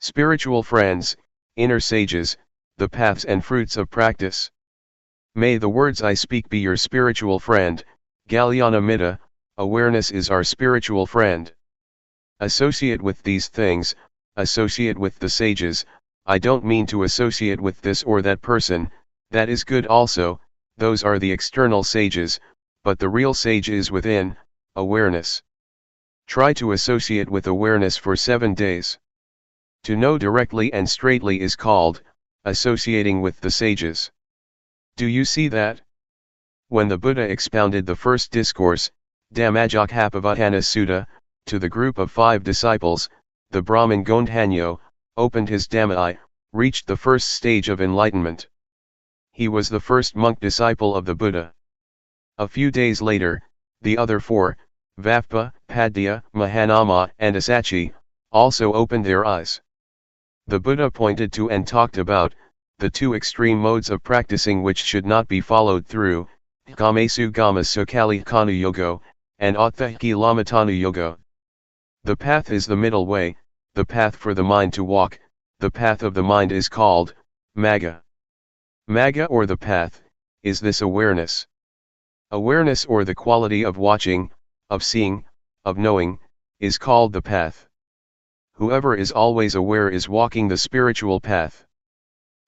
Spiritual friends, inner sages, the paths and fruits of practice. May the words I speak be your spiritual friend. Galyana Mitta, awareness is our spiritual friend. Associate with these things, associate with the sages. I don't mean to associate with this or that person, that is good also, those are the external sages, but the real sage is within, awareness. Try to associate with awareness for 7 days. To know directly and straightly is called associating with the sages. Do you see that? When the Buddha expounded the first discourse, Dhammajjokhappavatthana Sutta, to the group of 5 disciples, the Brahmin Gondhanyo opened his Dhamma eye, reached the first stage of enlightenment. He was the first monk disciple of the Buddha. A few days later, the other 4, Vappa, Padya, Mahanama and Asachi, also opened their eyes. The Buddha pointed to and talked about the 2 extreme modes of practicing which should not be followed through, Gamesu Gama Sukali Kanu Yogo, and Athahiki Lamatanu Yogo. The path is the middle way, the path for the mind to walk, the path of the mind is called Magga. Magga or the path, is this awareness. Awareness or the quality of watching, of seeing, of knowing, is called the path. Whoever is always aware is walking the spiritual path.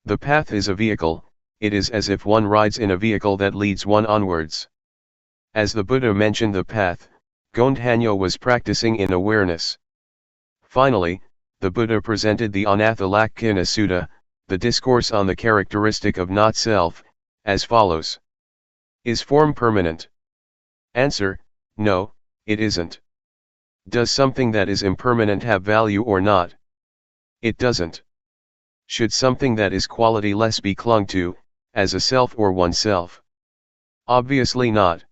The path is a vehicle, it is as if one rides in a vehicle that leads one onwards. As the Buddha mentioned the path, Gondhanyo was practicing in awareness. Finally, the Buddha presented the Anathalakkhana Sutta, the discourse on the characteristic of not-self, as follows. Is form permanent? Answer, no, it isn't. Does something that is impermanent have value or not? It doesn't. Should something that is quality-less be clung to, as a self or oneself? Obviously not.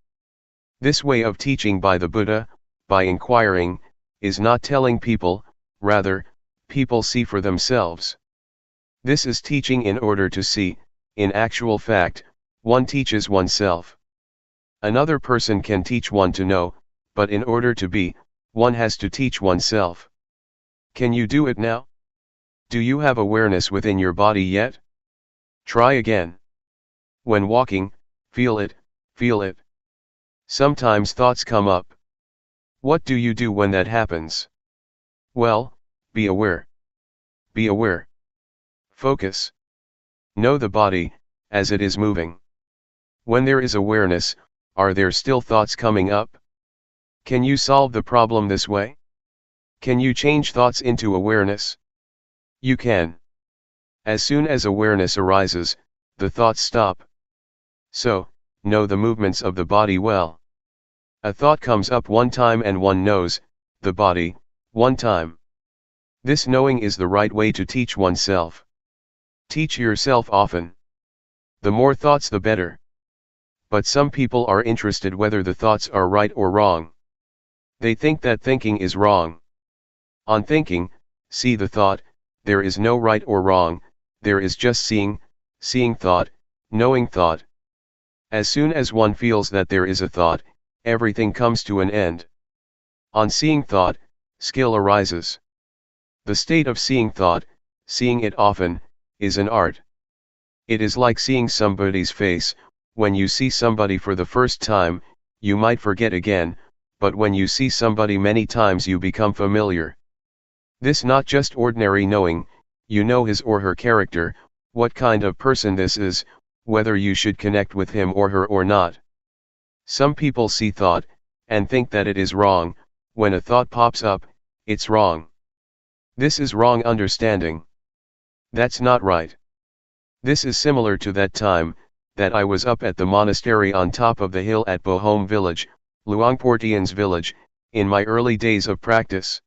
This way of teaching by the Buddha, by inquiring, is not telling people, rather, people see for themselves. This is teaching in order to see, in actual fact, one teaches oneself. Another person can teach one to know, but in order to be, one has to teach oneself. Can you do it now? Do you have awareness within your body yet? Try again. When walking, feel it, feel it. Sometimes thoughts come up. What do you do when that happens? Well, be aware. Be aware. Focus. Know the body, as it is moving. When there is awareness, are there still thoughts coming up? Can you solve the problem this way? Can you change thoughts into awareness? You can. As soon as awareness arises, the thoughts stop. So, know the movements of the body well. A thought comes up one time and one knows the body, one time. This knowing is the right way to teach oneself. Teach yourself often. The more thoughts the better. But some people are interested whether the thoughts are right or wrong. They think that thinking is wrong. On thinking, see the thought, there is no right or wrong, there is just seeing, seeing thought, knowing thought. As soon as one feels that there is a thought, everything comes to an end. On seeing thought, skill arises. The state of seeing thought, seeing it often, is an art. It is like seeing somebody's face. When you see somebody for the first time, you might forget again, but when you see somebody many times you become familiar. This not just ordinary knowing, you know his or her character, what kind of person this is, whether you should connect with him or her or not. Some people see thought, and think that it is wrong. When a thought pops up, it's wrong. This is wrong understanding. That's not right. This is similar to that time that I was up at the monastery on top of the hill at Bohome village, Luangpor Teean's village, In my early days of practice,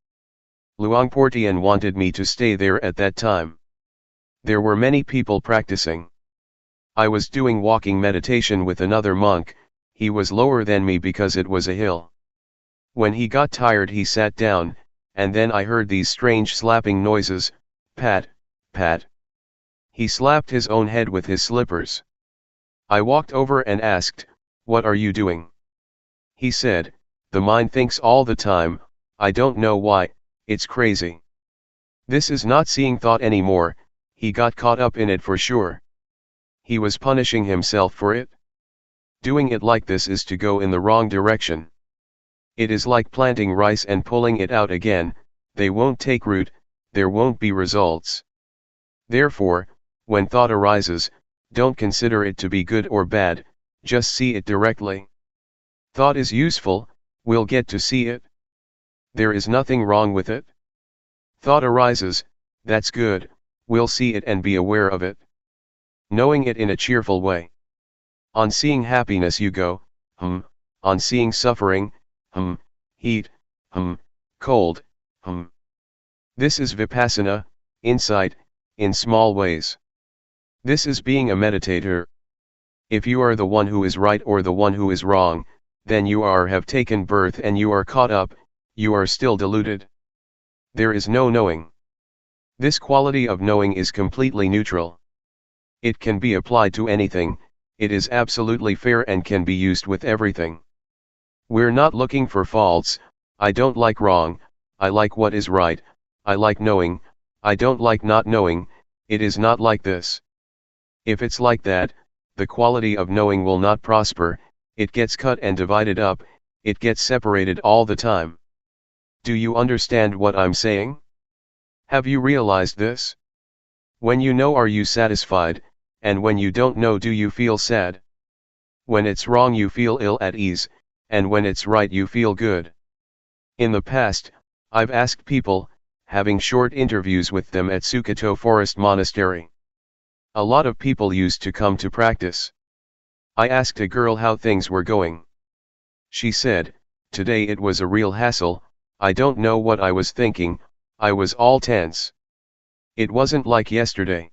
Luangpor Teean wanted me to stay there at that time. There were many people practicing. I was doing walking meditation with another monk. He was lower than me because it was a hill. When he got tired he sat down, and then I heard these strange slapping noises, pat, pat. He slapped his own head with his slippers. I walked over and asked, "What are you doing?" He said, "The mind thinks all the time, I don't know why, it's crazy." This is not seeing thought anymore, he got caught up in it for sure. He was punishing himself for it. Doing it like this is to go in the wrong direction. It is like planting rice and pulling it out again, they won't take root, there won't be results. Therefore, when thought arises, don't consider it to be good or bad, just see it directly. Thought is useful, we'll get to see it. There is nothing wrong with it. Thought arises, that's good, we'll see it and be aware of it. Knowing it in a cheerful way. On seeing happiness you go, on seeing suffering, heat, cold, This is Vipassana, insight, in small ways. This is being a meditator. If you are the one who is right or the one who is wrong, then you have taken birth and you are caught up, you are still deluded. There is no knowing. This quality of knowing is completely neutral. It can be applied to anything, it is absolutely fair and can be used with everything. We're not looking for faults, I don't like wrong, I like what is right, I like knowing, I don't like not knowing, it is not like this. If it's like that, the quality of knowing will not prosper, it gets cut and divided up, it gets separated all the time. Do you understand what I'm saying? Have you realized this? When you know, are you satisfied, and when you don't know, do you feel sad? When it's wrong you feel ill at ease, and when it's right you feel good. In the past, I've asked people, having short interviews with them at Sukato Forest Monastery. A lot of people used to come to practice. I asked a girl how things were going. She said, "Today it was a real hassle, I don't know what I was thinking, I was all tense. It wasn't like yesterday.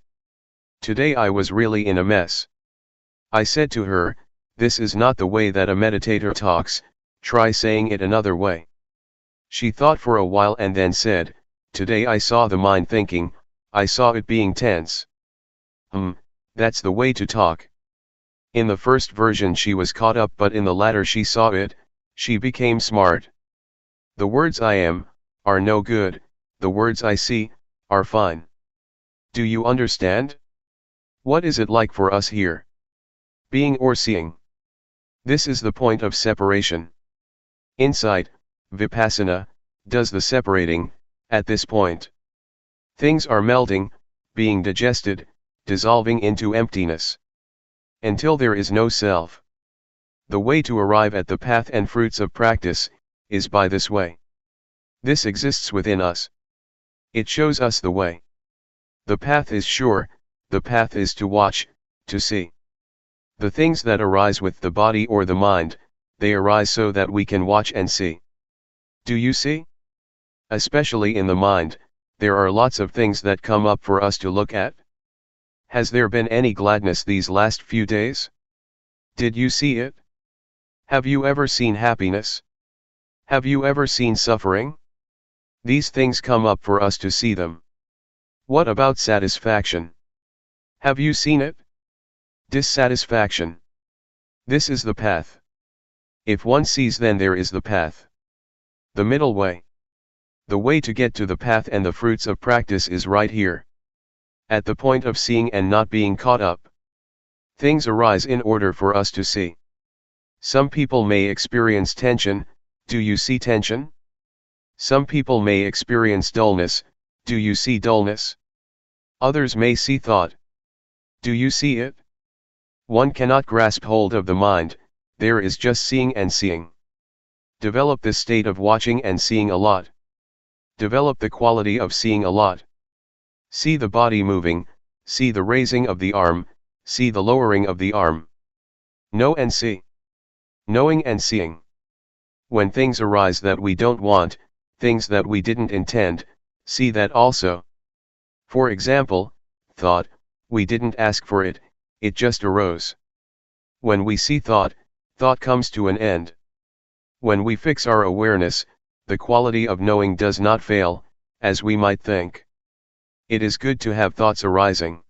Today I was really in a mess." I said to her, "This is not the way that a meditator talks, try saying it another way." She thought for a while and then said, "Today I saw the mind thinking, I saw it being tense." That's the way to talk. In the first version she was caught up, but in the latter she saw it, she became smart. The words I am, are no good, the words I see, are fine. Do you understand? What is it like for us here? Being or seeing? This is the point of separation. Insight, Vipassana, does the separating, at this point. Things are melting, being digested, dissolving into emptiness. Until there is no self. The way to arrive at the path and fruits of practice, is by this way. This exists within us. It shows us the way. The path is sure, the path is to watch, to see. The things that arise with the body or the mind, they arise so that we can watch and see. Do you see? Especially in the mind, there are lots of things that come up for us to look at. Has there been any gladness these last few days? Did you see it? Have you ever seen happiness? Have you ever seen suffering? These things come up for us to see them. What about satisfaction? Have you seen it? Dissatisfaction. This is the path. If one sees, then there is the path. The middle way. The way to get to the path and the fruits of practice is right here. At the point of seeing and not being caught up. Things arise in order for us to see. Some people may experience tension, do you see tension? Some people may experience dullness, do you see dullness? Others may see thought. Do you see it? One cannot grasp hold of the mind, there is just seeing and seeing. Develop this state of watching and seeing a lot. Develop the quality of seeing a lot. See the body moving, see the raising of the arm, see the lowering of the arm. Know and see. Knowing and seeing. When things arise that we don't want, things that we didn't intend, see that also. For example, thought, we didn't ask for it, it just arose. When we see thought, thought comes to an end. When we fix our awareness, the quality of knowing does not fail, as we might think. It is good to have thoughts arising.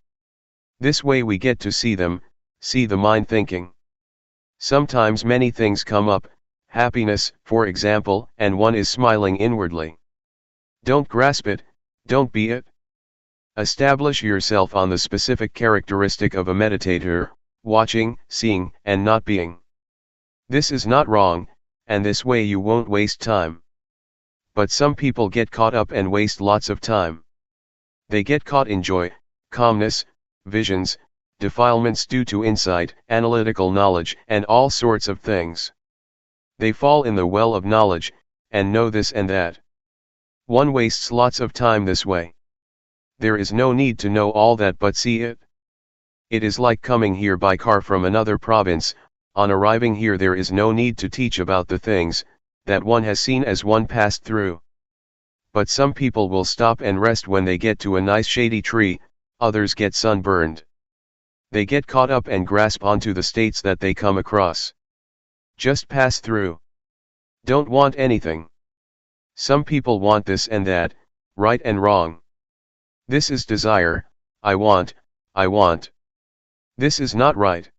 This way we get to see them, see the mind thinking. Sometimes many things come up, happiness, for example, and one is smiling inwardly. Don't grasp it, don't be it. Establish yourself on the specific characteristic of a meditator, watching, seeing, and not being. This is not wrong, and this way you won't waste time. But some people get caught up and waste lots of time. They get caught in joy, calmness, visions, defilements due to insight, analytical knowledge, and all sorts of things. They fall in the well of knowledge, and know this and that. One wastes lots of time this way. There is no need to know all that but see it. It is like coming here by car from another province. On arriving here there is no need to teach about the things that one has seen as one passed through. But some people will stop and rest when they get to a nice shady tree, others get sunburned. They get caught up and grasp onto the states that they come across. Just pass through. Don't want anything. Some people want this and that, right and wrong. This is desire, I want. This is not right.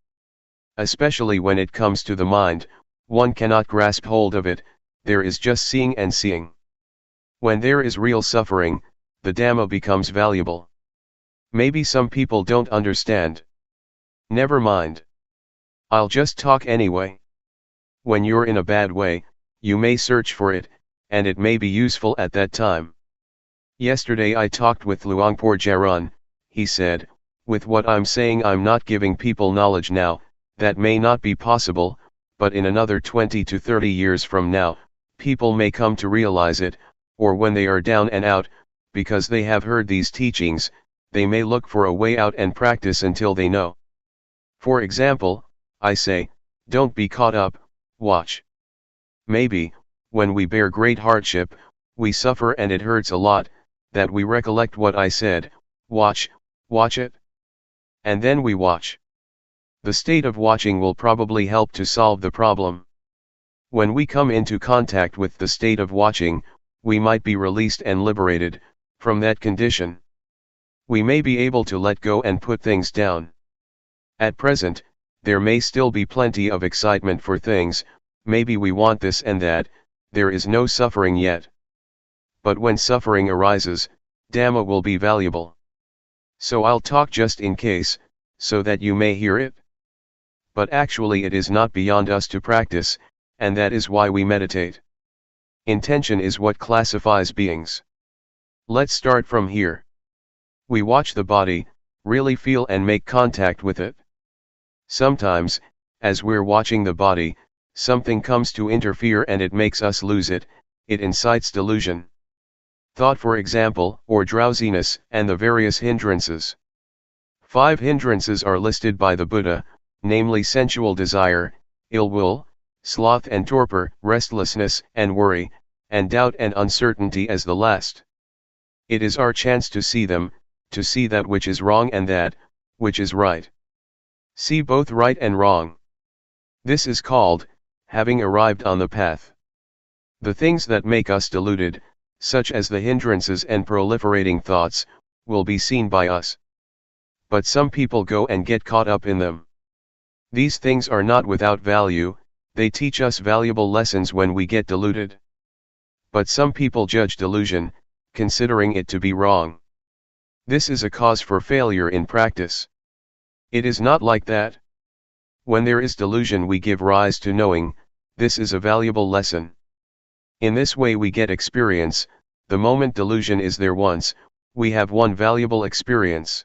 Especially when it comes to the mind, one cannot grasp hold of it, there is just seeing and seeing. When there is real suffering, the Dhamma becomes valuable. Maybe some people don't understand. Never mind. I'll just talk anyway. When you're in a bad way, you may search for it, and it may be useful at that time. Yesterday I talked with Luangpor Teean. He said, with what I'm saying I'm not giving people knowledge now, that may not be possible, but in another 20 to 30 years from now, people may come to realize it, or when they are down and out, because they have heard these teachings, they may look for a way out and practice until they know. For example, I say, don't be caught up, watch. Maybe, when we bear great hardship, we suffer and it hurts a lot, that we recollect what I said, watch it. And then we watch. The state of watching will probably help to solve the problem. When we come into contact with the state of watching, we might be released and liberated from that condition. We may be able to let go and put things down. At present, there may still be plenty of excitement for things, maybe we want this and that, there is no suffering yet. But when suffering arises, Dhamma will be valuable. So I'll talk just in case, so that you may hear it. But actually it is not beyond us to practice, and that is why we meditate. Intention is what classifies beings. Let's start from here. We watch the body, really feel and make contact with it. Sometimes, as we're watching the body, something comes to interfere and it makes us lose it, it incites delusion. Thought for example, or drowsiness, and the various hindrances. 5 hindrances are listed by the Buddha, namely sensual desire, ill will, sloth and torpor, restlessness and worry, and doubt and uncertainty as the last. It is our chance to see them, to see that which is wrong and that which is right. See both right and wrong. This is called having arrived on the path. The things that make us deluded, such as the hindrances and proliferating thoughts, will be seen by us. But some people go and get caught up in them. These things are not without value, they teach us valuable lessons when we get deluded. But some people judge delusion, considering it to be wrong. This is a cause for failure in practice. It is not like that. When there is delusion we give rise to knowing, this is a valuable lesson. In this way we get experience, the moment delusion is there once, we have one valuable experience.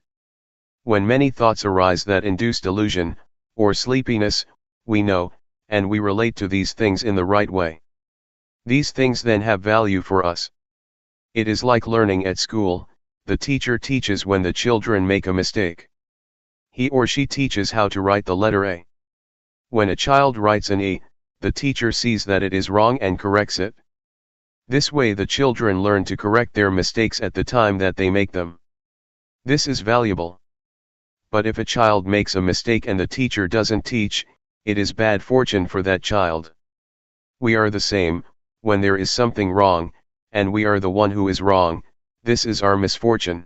When many thoughts arise that induce delusion, or sleepiness, we know, and we relate to these things in the right way. These things then have value for us. It is like learning at school, the teacher teaches when the children make a mistake. He or she teaches how to write the letter A. When a child writes an E, the teacher sees that it is wrong and corrects it. This way the children learn to correct their mistakes at the time that they make them. This is valuable. But if a child makes a mistake and the teacher doesn't teach, it is bad fortune for that child. We are the same, when there is something wrong, and we are the one who is wrong, this is our misfortune.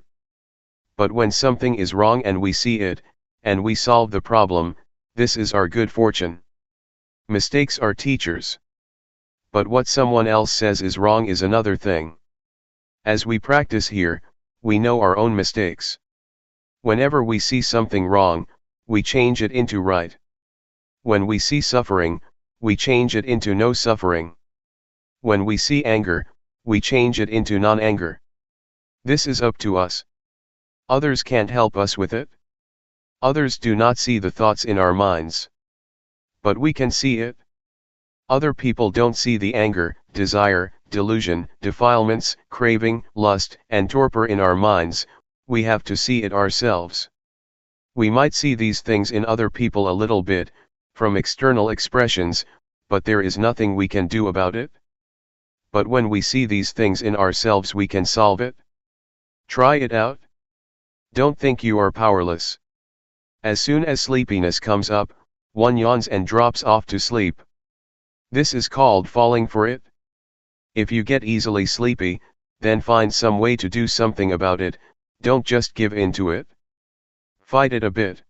But when something is wrong and we see it, and we solve the problem, this is our good fortune. Mistakes are teachers. But what someone else says is wrong is another thing. As we practice here, we know our own mistakes. Whenever we see something wrong, we change it into right. When we see suffering, we change it into no suffering. When we see anger, we change it into non-anger. This is up to us. Others can't help us with it. Others do not see the thoughts in our minds. But we can see it. Other people don't see the anger, desire, delusion, defilements, craving, lust, and torpor in our minds. We have to see it ourselves. We might see these things in other people a little bit, from external expressions, but there is nothing we can do about it. But when we see these things in ourselves we can solve it. Try it out. Don't think you are powerless. As soon as sleepiness comes up, one yawns and drops off to sleep. This is called falling for it. If you get easily sleepy, then find some way to do something about it, don't just give in to it. Fight it a bit.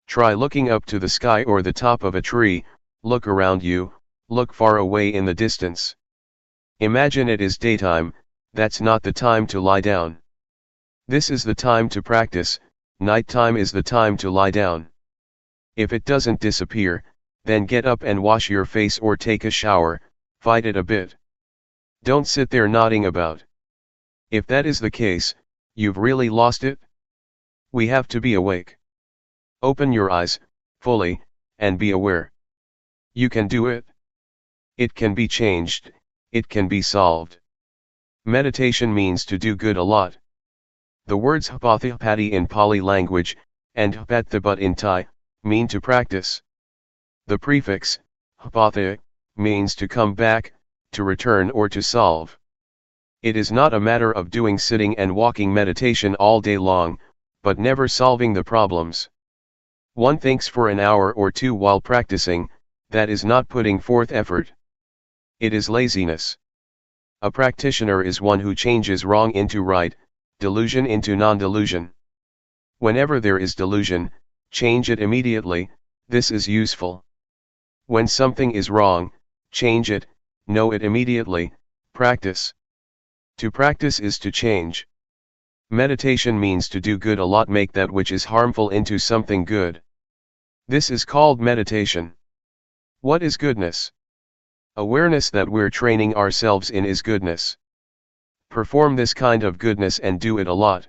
Try looking up to the sky or the top of a tree, look around you, look far away in the distance. Imagine it is daytime, that's not the time to lie down. This is the time to practice, nighttime is the time to lie down. If it doesn't disappear, then get up and wash your face or take a shower, fight it a bit. Don't sit there nodding about. If that is the case, you've really lost it. We have to be awake. Open your eyes, fully, and be aware. You can do it. It can be changed, it can be solved. Meditation means to do good a lot. The words hapathipati in Pali language, and hapathipat in Thai, mean to practice. The prefix, hapatha, means to come back, to return or to solve. It is not a matter of doing sitting and walking meditation all day long, but never solving the problems. One thinks for an hour or two while practicing, that is not putting forth effort. It is laziness. A practitioner is one who changes wrong into right, delusion into non-delusion. Whenever there is delusion, change it immediately, this is useful. When something is wrong, change it, know it immediately, practice. To practice is to change. Meditation means to do good a lot, make that which is harmful into something good. This is called meditation. What is goodness? Awareness that we're training ourselves in is goodness. Perform this kind of goodness and do it a lot.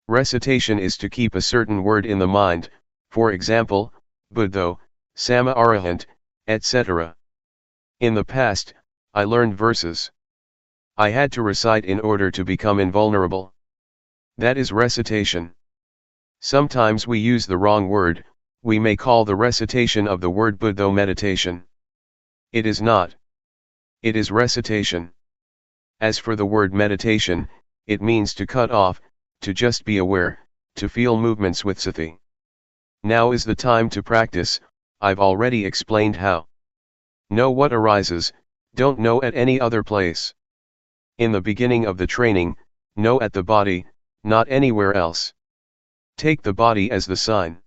Recitation is to keep a certain word in the mind, for example, Buddho, Sama Arahant, etc. In the past, I learned verses. I had to recite in order to become invulnerable. That is recitation. Sometimes we use the wrong word, we may call the recitation of the word Buddho meditation. It is not. It is recitation. As for the word meditation, it means to cut off, to just be aware, to feel movements with sati. Now is the time to practice, I've already explained how. Know what arises, don't know at any other place. In the beginning of the training, know at the body, not anywhere else. Take the body as the sign.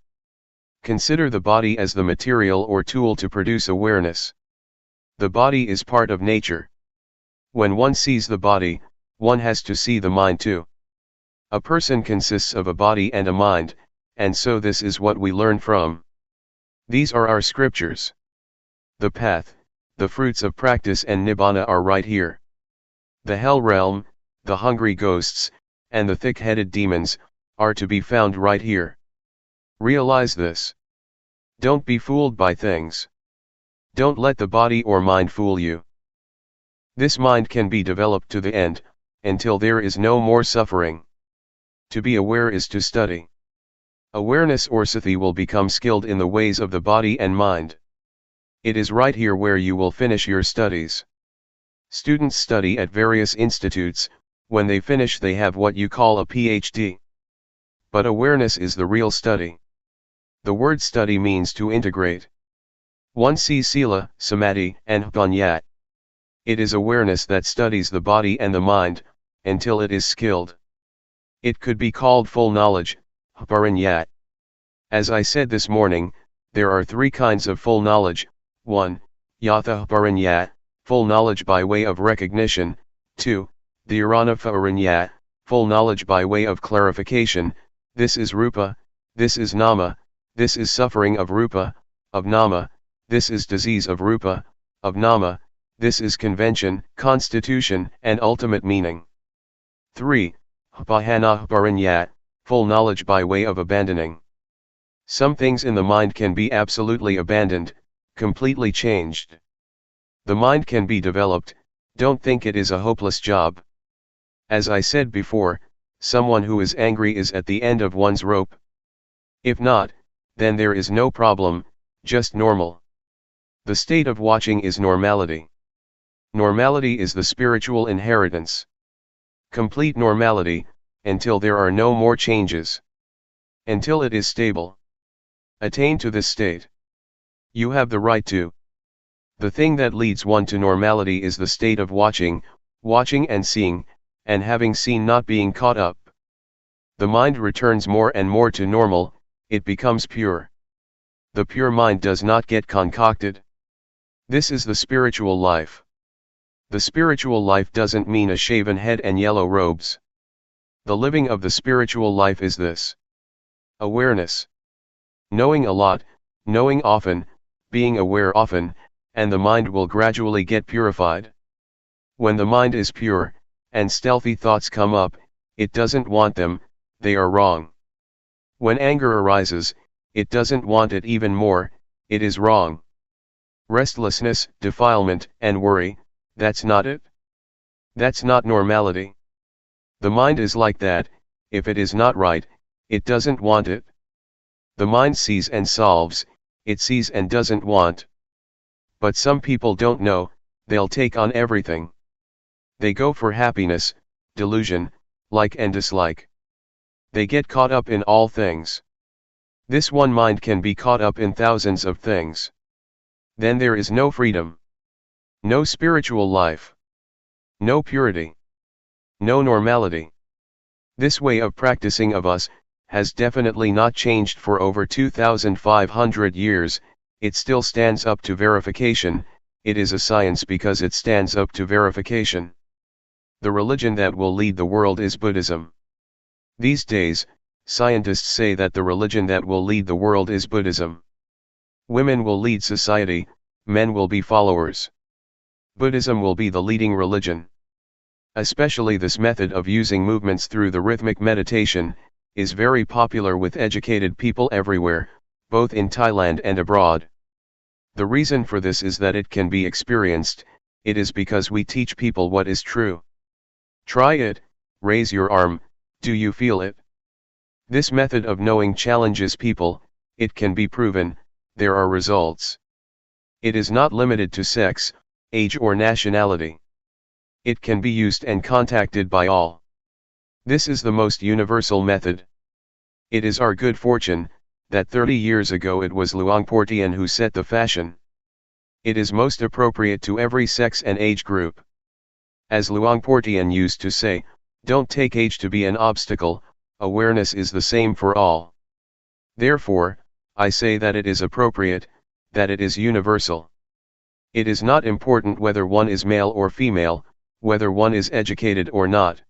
Consider the body as the material or tool to produce awareness. The body is part of nature. When one sees the body, one has to see the mind too. A person consists of a body and a mind, and so this is what we learn from. These are our scriptures. The path, the fruits of practice and nibbana are right here. The hell realm, the hungry ghosts, and the thick-headed demons, are to be found right here. Realize this. Don't be fooled by things. Don't let the body or mind fool you. This mind can be developed to the end, until there is no more suffering. To be aware is to study. Awareness or sati will become skilled in the ways of the body and mind. It is right here where you will finish your studies. Students study at various institutes. When they finish they have what you call a PhD. But awareness is the real study. The word study means to integrate. One sees sila, samadhi, and panyat. It is awareness that studies the body and the mind, until it is skilled. It could be called full knowledge, parinyat. As I said this morning, there are three kinds of full knowledge. 1. Yatha parinyat, full knowledge by way of recognition. 2. Dhyana parinyat, full knowledge by way of clarification. This is rupa, this is nama, this is suffering of rupa, of nama, this is disease of rupa, of nama, this is convention, constitution, and ultimate meaning. 3. Pahana parinyat, full knowledge by way of abandoning. Some things in the mind can be absolutely abandoned, completely changed. The mind can be developed. Don't think it is a hopeless job. As I said before, someone who is angry is at the end of one's rope. If not, then there is no problem, just normal. The state of watching is normality. Normality is the spiritual inheritance. Complete normality, until there are no more changes. Until it is stable. Attain to this state. You have the right to. The thing that leads one to normality is the state of watching, watching and seeing, and having seen not being caught up. The mind returns more and more to normal, it becomes pure. The pure mind does not get concocted. This is the spiritual life. The spiritual life doesn't mean a shaven head and yellow robes. The living of the spiritual life is this. Awareness. Knowing a lot, knowing often, being aware often, and the mind will gradually get purified. When the mind is pure, and stealthy thoughts come up, it doesn't want them, they are wrong. When anger arises, it doesn't want it even more, it is wrong. Restlessness, defilement, and worry, that's not it. That's not normality. The mind is like that, if it is not right, it doesn't want it. The mind sees and solves, it sees and doesn't want. But some people don't know, they'll take on everything. They go for happiness, delusion, like and dislike. They get caught up in all things. This one mind can be caught up in thousands of things. Then there is no freedom. No spiritual life. No purity. No normality. This way of practicing of us, has definitely not changed for over 2,500 years, it still stands up to verification, it is a science because it stands up to verification. The religion that will lead the world is Buddhism. These days, scientists say that the religion that will lead the world is Buddhism. Women will lead society, men will be followers. Buddhism will be the leading religion. Especially this method of using movements through the rhythmic meditation, is very popular with educated people everywhere, both in Thailand and abroad. The reason for this is that it can be experienced, it is because we teach people what is true. Try it, raise your arm, do you feel it? This method of knowing challenges people, it can be proven, there are results. It is not limited to sex, age or nationality. It can be used and contacted by all. This is the most universal method. It is our good fortune, that 30 years ago it was Luangpor Teean who set the fashion. It is most appropriate to every sex and age group. As Luangpor Teean used to say, don't take age to be an obstacle, awareness is the same for all. Therefore, I say that it is appropriate, that it is universal. It is not important whether one is male or female, whether one is educated or not.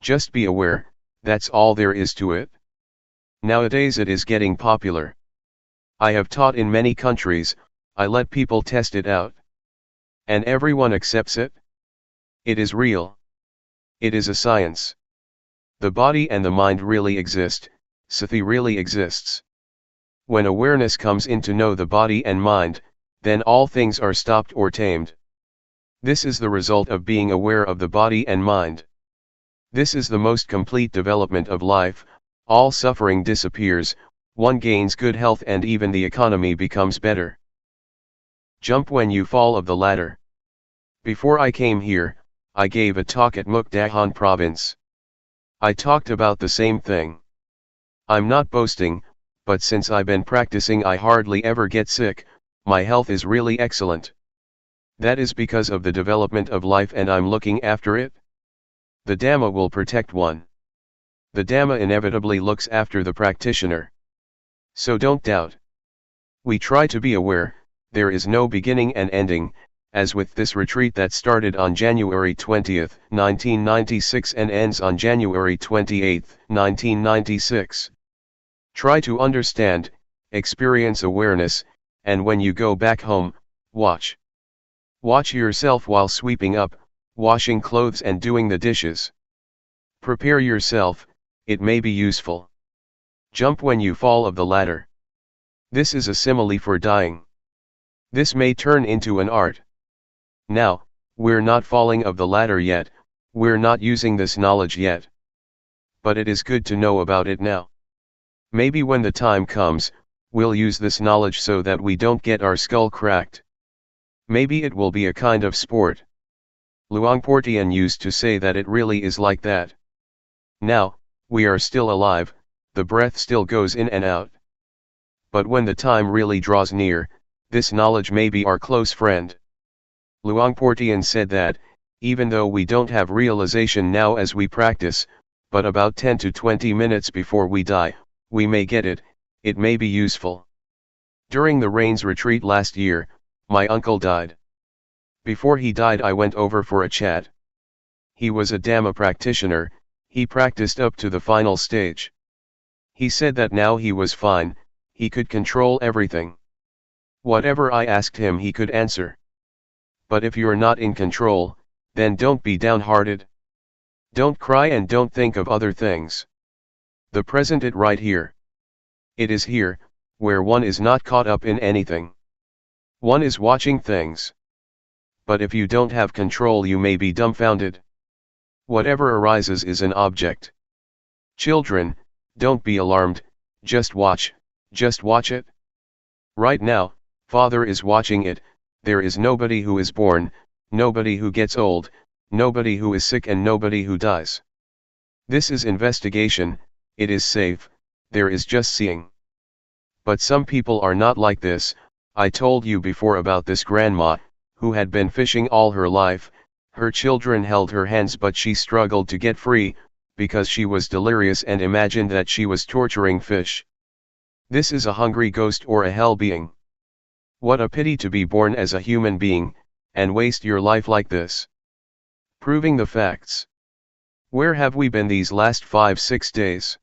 Just be aware, that's all there is to it. Nowadays it is getting popular. I have taught in many countries, I let people test it out. And everyone accepts it. It is real. It is a science. The body and the mind really exist, sati really exists. When awareness comes in to know the body and mind, then all things are stopped or tamed. This is the result of being aware of the body and mind. This is the most complete development of life, all suffering disappears, one gains good health and even the economy becomes better. Jump when you fall of the ladder. Before I came here, I gave a talk at Mukdahan province. I talked about the same thing. I'm not boasting, but since I've been practicing I hardly ever get sick, my health is really excellent. That is because of the development of life and I'm looking after it. The Dhamma will protect one. The Dhamma inevitably looks after the practitioner. So don't doubt. We try to be aware, there is no beginning and ending, as with this retreat that started on January 20, 1996 and ends on January 28, 1996. Try to understand, experience awareness, and when you go back home, watch. Watch yourself while sweeping up, washing clothes and doing the dishes. Prepare yourself, it may be useful. Jump when you fall of the ladder. This is a simile for dying. This may turn into an art. Now, we're not falling of the ladder yet, we're not using this knowledge yet. But it is good to know about it now. Maybe when the time comes, we'll use this knowledge so that we don't get our skull cracked. Maybe it will be a kind of sport. Luangpor Teean used to say that it really is like that. Now, we are still alive, the breath still goes in and out. But when the time really draws near, this knowledge may be our close friend. Luangpor Teean said that, even though we don't have realization now as we practice, but about 10 to 20 minutes before we die, we may get it, it may be useful. During the Rains retreat last year, my uncle died. Before he died I went over for a chat. He was a Dhamma practitioner, he practiced up to the final stage. He said that now he was fine, he could control everything. Whatever I asked him he could answer. But if you're not in control, then don't be downhearted. Don't cry and don't think of other things. The present it right here. It is here, where one is not caught up in anything. One is watching things. But if you don't have control you may be dumbfounded. Whatever arises is an object. Children, don't be alarmed, just watch it. Right now, Father is watching it, there is nobody who is born, nobody who gets old, nobody who is sick and nobody who dies. This is investigation, it is safe, there is just seeing. But some people are not like this. I told you before about this grandma, who had been fishing all her life, her children held her hands but she struggled to get free, because she was delirious and imagined that she was torturing fish. This is a hungry ghost or a hell being. What a pity to be born as a human being, and waste your life like this. Proving the facts. Where have we been these last 5-6 days?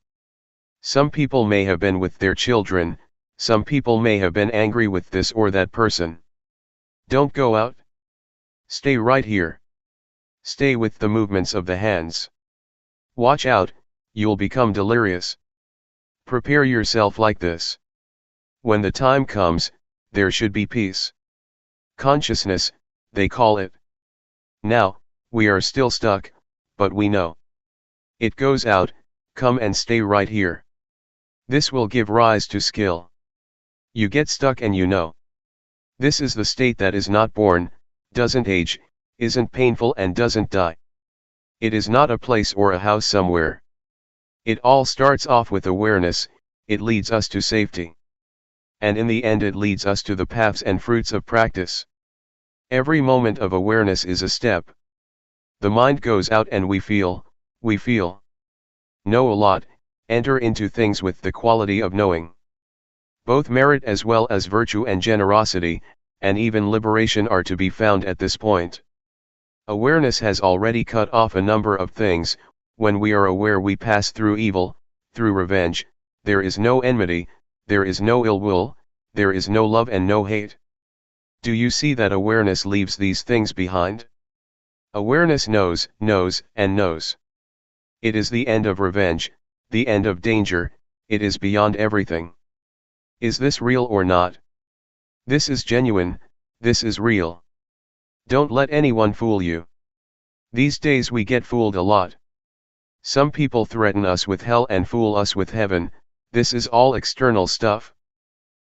Some people may have been with their children, some people may have been angry with this or that person. Don't go out. Stay right here. Stay with the movements of the hands. Watch out, you'll become delirious. Prepare yourself like this. When the time comes, there should be peace. Consciousness, they call it. Now, we are still stuck, but we know. It goes out, come and stay right here. This will give rise to skill. You get stuck and you know. This is the state that is not born, doesn't age, isn't painful and doesn't die. It is not a place or a house somewhere. It all starts off with awareness, it leads us to safety. And in the end it leads us to the paths and fruits of practice. Every moment of awareness is a step. The mind goes out and we feel. Know a lot, enter into things with the quality of knowing. Both merit as well as virtue and generosity, and even liberation are to be found at this point. Awareness has already cut off a number of things. When we are aware we pass through evil, through revenge, there is no enmity, there is no ill will, there is no love and no hate. Do you see that awareness leaves these things behind? Awareness knows, and knows. It is the end of revenge, the end of danger, it is beyond everything. Is this real or not? This is genuine, this is real. Don't let anyone fool you. These days we get fooled a lot. Some people threaten us with hell and fool us with heaven, this is all external stuff.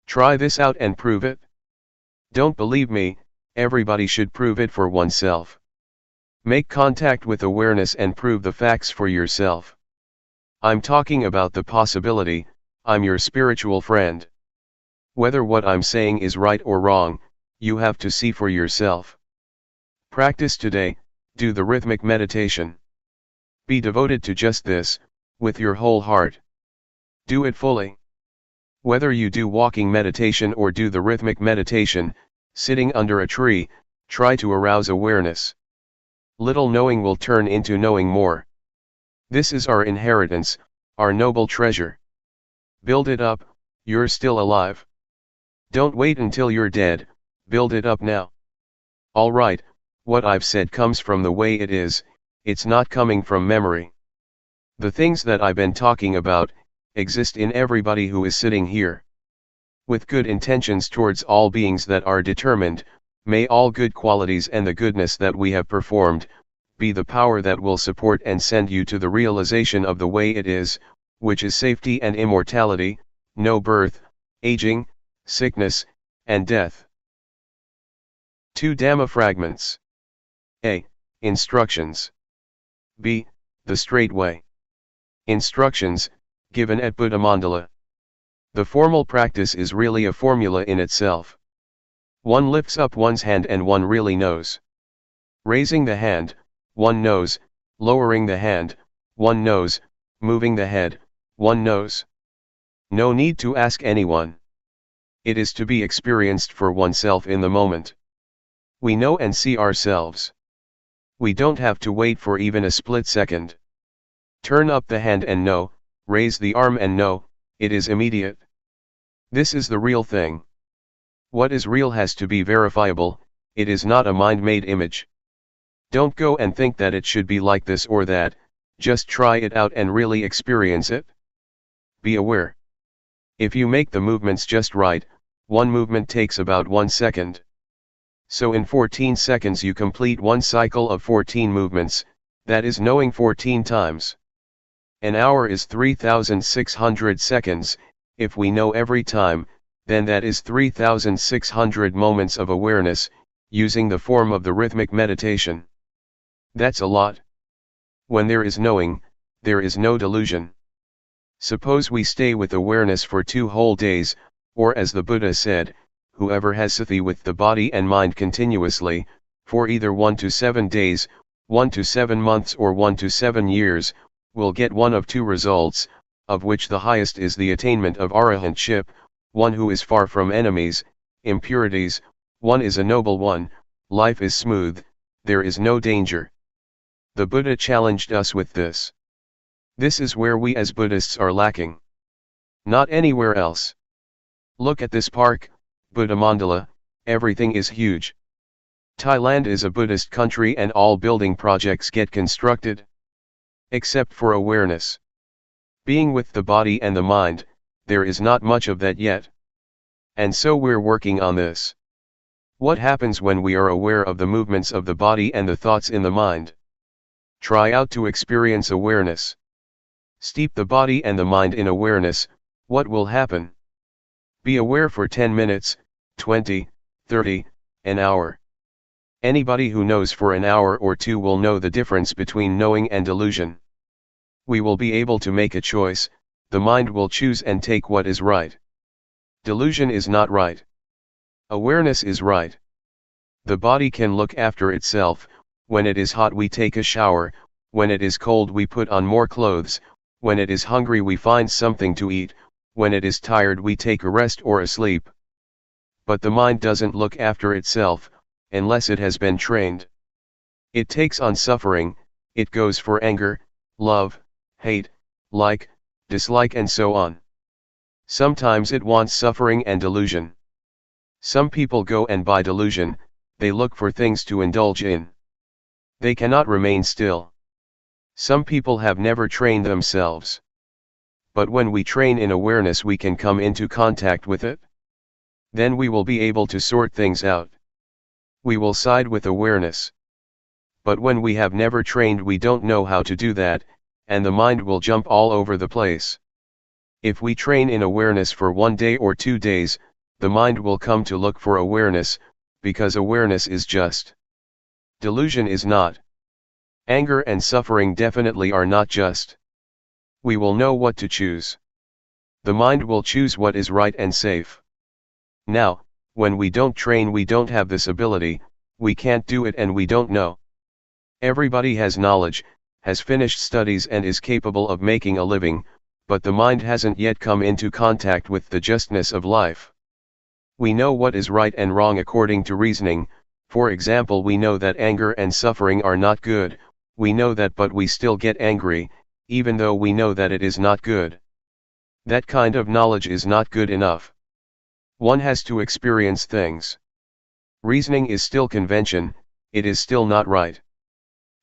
Try this out and prove it. Don't believe me, everybody should prove it for oneself. Make contact with awareness and prove the facts for yourself. I'm talking about the possibility, I'm your spiritual friend. Whether what I'm saying is right or wrong, you have to see for yourself. Practice today, do the rhythmic meditation. Be devoted to just this, with your whole heart. Do it fully. Whether you do walking meditation or do the rhythmic meditation, sitting under a tree, try to arouse awareness. Little knowing will turn into knowing more. This is our inheritance, our noble treasure. Build it up, you're still alive. Don't wait until you're dead, build it up now. Alright, what I've said comes from the way it is, it's not coming from memory. The things that I've been talking about, exist in everybody who is sitting here. With good intentions towards all beings that are determined, may all good qualities and the goodness that we have performed, be the power that will support and send you to the realization of the way it is, which is safety and immortality, no birth, aging, sickness, and death. 2 Dhamma fragments. A. Instructions. B. The straight way. Instructions, given at Buddha Mandala. The formal practice is really a formula in itself. One lifts up one's hand and one really knows. Raising the hand, one knows, lowering the hand, one knows, moving the head, one knows. No need to ask anyone. It is to be experienced for oneself in the moment. We know and see ourselves. We don't have to wait for even a split second. Turn up the hand and know, raise the arm and know, it is immediate. This is the real thing. What is real has to be verifiable, it is not a mind-made image. Don't go and think that it should be like this or that, just try it out and really experience it. Be aware. If you make the movements just right, one movement takes about 1 second. So in 14 seconds you complete one cycle of 14 movements, that is knowing 14 times. An hour is 3,600 seconds, if we know every time, then that is 3,600 moments of awareness, using the form of the rhythmic meditation. That's a lot. When there is knowing, there is no delusion. Suppose we stay with awareness for 2 whole days, or as the Buddha said, whoever has sati with the body and mind continuously, for either 1 to 7 days, 1 to 7 months or 1 to 7 years, will get one of 2 results, of which the highest is the attainment of arahantship, one who is far from enemies, impurities, one is a noble one, life is smooth, there is no danger. The Buddha challenged us with this. This is where we as Buddhists are lacking. Not anywhere else. Look at this park, Buddha Mandala, everything is huge. Thailand is a Buddhist country and all building projects get constructed. Except for awareness. Being with the body and the mind, there is not much of that yet. And so we're working on this. What happens when we are aware of the movements of the body and the thoughts in the mind? Try out to experience awareness. Steep the body and the mind in awareness, what will happen? Be aware for 10 minutes, 20, 30, an hour. Anybody who knows for an hour or 2 will know the difference between knowing and delusion. We will be able to make a choice, the mind will choose and take what is right. Delusion is not right. Awareness is right. The body can look after itself, when it is hot we take a shower, when it is cold we put on more clothes, when it is hungry we find something to eat, when it is tired we take a rest or a sleep. But the mind doesn't look after itself, unless it has been trained. It takes on suffering, it goes for anger, love, hate, like, dislike and so on. Sometimes it wants suffering and delusion. Some people go and buy delusion, they look for things to indulge in. They cannot remain still. Some people have never trained themselves. But when we train in awareness we can come into contact with it. Then we will be able to sort things out. We will side with awareness. But when we have never trained we don't know how to do that, and the mind will jump all over the place. If we train in awareness for 1 day or 2 days, the mind will come to look for awareness, because awareness is just. Delusion is not. Anger and suffering definitely are not just. We will know what to choose. The mind will choose what is right and safe. Now, when we don't train, we don't have this ability, we can't do it and we don't know. Everybody has knowledge, has finished studies and is capable of making a living, but the mind hasn't yet come into contact with the justness of life. We know what is right and wrong according to reasoning. For example, we know that anger and suffering are not good, we know that, but we still get angry, even though we know that it is not good. That kind of knowledge is not good enough. One has to experience things. Reasoning is still convention, it is still not right.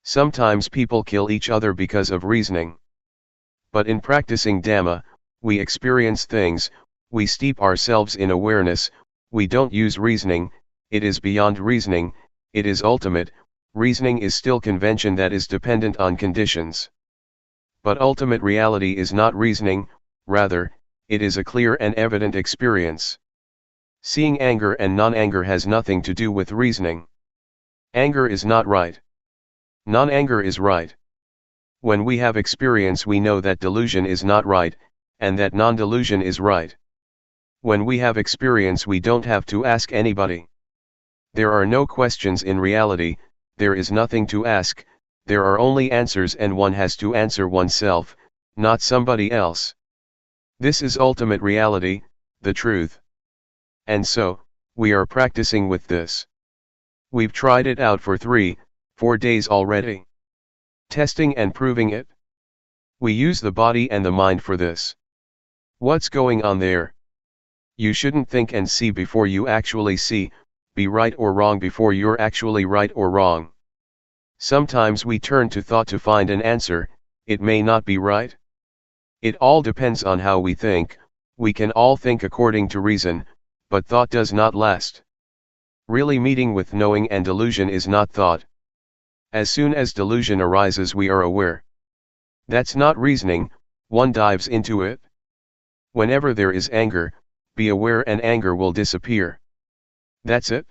Sometimes people kill each other because of reasoning. But in practicing Dhamma, we experience things, we steep ourselves in awareness, we don't use reasoning, it is beyond reasoning, it is ultimate. Reasoning is still convention that is dependent on conditions. But ultimate reality is not reasoning, rather, it is a clear and evident experience. Seeing anger and non-anger has nothing to do with reasoning. Anger is not right. Non-anger is right. When we have experience, we know that delusion is not right, and that non-delusion is right. When we have experience, we don't have to ask anybody. There are no questions in reality, there is nothing to ask, there are only answers, and one has to answer oneself, not somebody else. This is ultimate reality, the truth. And so, we are practicing with this. We've tried it out for 3-4 days already. Testing and proving it. We use the body and the mind for this. What's going on there? You shouldn't think and see before you actually see, be right or wrong before you're actually right or wrong. Sometimes we turn to thought to find an answer, it may not be right. It all depends on how we think. We can all think according to reason, but thought does not last. Really, meeting with knowing and delusion is not thought. As soon as delusion arises, we are aware. That's not reasoning, one dives into it. Whenever there is anger, be aware and anger will disappear. That's it.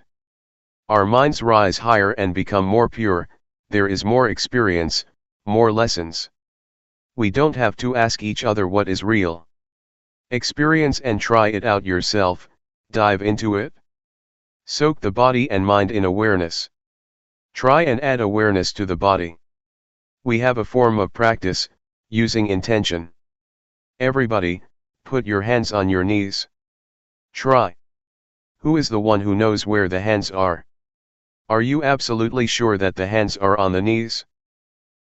Our minds rise higher and become more pure, there is more experience, more lessons. We don't have to ask each other what is real. Experience and try it out yourself, dive into it. Soak the body and mind in awareness. Try and add awareness to the body. We have a form of practice, using intention. Everybody, put your hands on your knees. Try. Who is the one who knows where the hands are? Are you absolutely sure that the hands are on the knees?